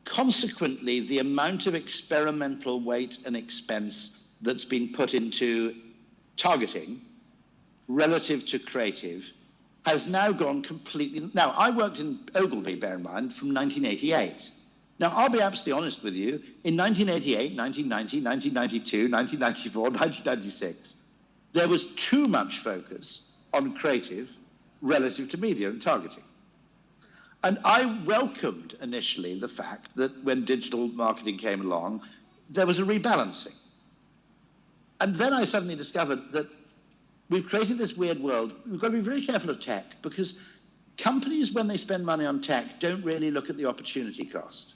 [SPEAKER 2] Consequently, the amount of experimental weight and expense that's been put into targeting relative to creative has now gone completely. Now, I worked in Ogilvy, bear in mind, from 1988. Now, I'll be absolutely honest with you. In 1988, 1990, 1992, 1994, 1996, there was too much focus on creative relative to media and targeting. And I welcomed initially the fact that when digital marketing came along, there was a rebalancing. And then I suddenly discovered that we've created this weird world. We've got to be very careful of tech, because companies, when they spend money on tech, don't really look at the opportunity cost.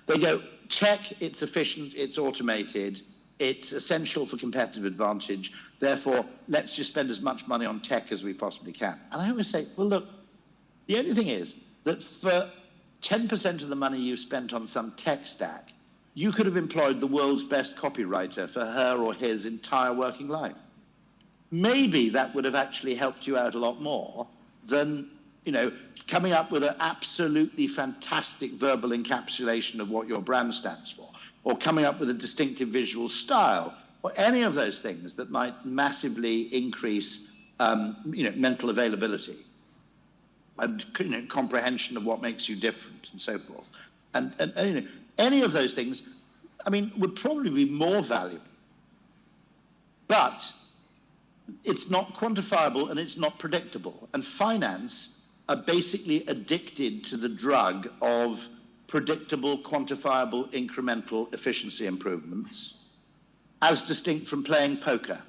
[SPEAKER 2] They go, tech, it's efficient, it's automated, it's essential for competitive advantage, therefore, let's just spend as much money on tech as we possibly can. And I always say, well, look, the only thing is that for 10% of the money you've spent on some tech stack, you could have employed the world's best copywriter for her or his entire working life. Maybe that would have actually helped you out a lot more than, coming up with an absolutely fantastic verbal encapsulation of what your brand stands for, or coming up with a distinctive visual style, or any of those things that might massively increase, mental availability and comprehension of what makes you different and so forth. And any of those things, would probably be more valuable. But it's not quantifiable and it's not predictable. And finance are basically addicted to the drug of predictable, quantifiable, incremental efficiency improvements, as distinct from playing poker,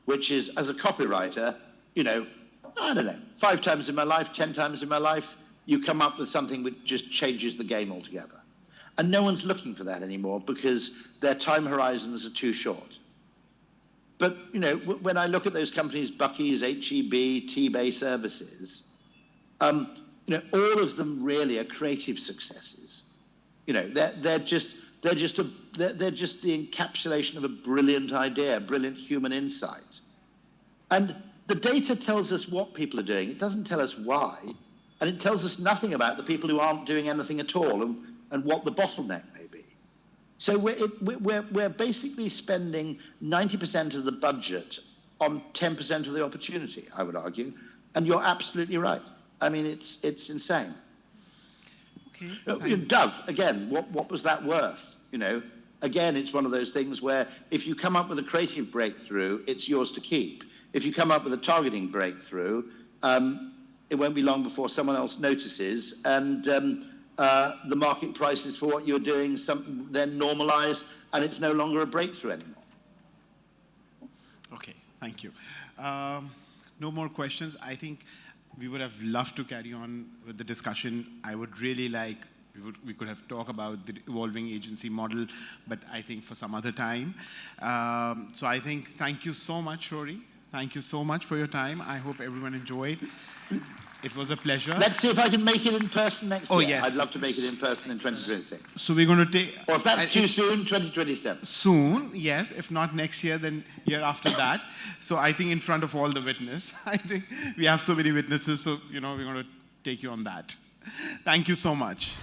[SPEAKER 2] which is, as a copywriter, I don't know, 5 times in my life, 10 times in my life, you come up with something which just changes the game altogether. And no one's looking for that anymore because their time horizons are too short. But, when I look at those companies, Bucky's, H-E-B, T-Bay Services, all of them really are creative successes. They're just, they're just the encapsulation of a brilliant idea, brilliant human insight. And the data tells us what people are doing. It doesn't tell us why. And it tells us nothing about the people who aren't doing anything at all and what the bottleneck may be. So we're basically spending 90% of the budget on 10% of the opportunity, I would argue. And you're absolutely right. I mean, it's insane. Okay. Dove, again, what was that worth? You know, again, it's one of those things where if you come up with a creative breakthrough, it's yours to keep. If you come up with a targeting breakthrough, it won't be long before someone else notices, and the market prices for what you're doing then normalize, and it's no longer a breakthrough anymore.
[SPEAKER 1] Okay, thank you. No more questions. I think we would have loved to carry on with the discussion. I would really like, we could have talked about the evolving agency model, but I think for some other time. So I think, thank you so much, Rory. Thank you so much for your time. I hope everyone enjoyed. It was a pleasure.
[SPEAKER 2] Let's see if I can make it in person next year.
[SPEAKER 1] Yes.
[SPEAKER 2] I'd love to make it in person in 2026.
[SPEAKER 1] So we're going to take...
[SPEAKER 2] Or if that's too soon, 2027.
[SPEAKER 1] Soon, yes. If not next year, then year after that. So I think in front of all the witnesses. I think we have so many witnesses, so, you know, we're going to take you on that. Thank you so much.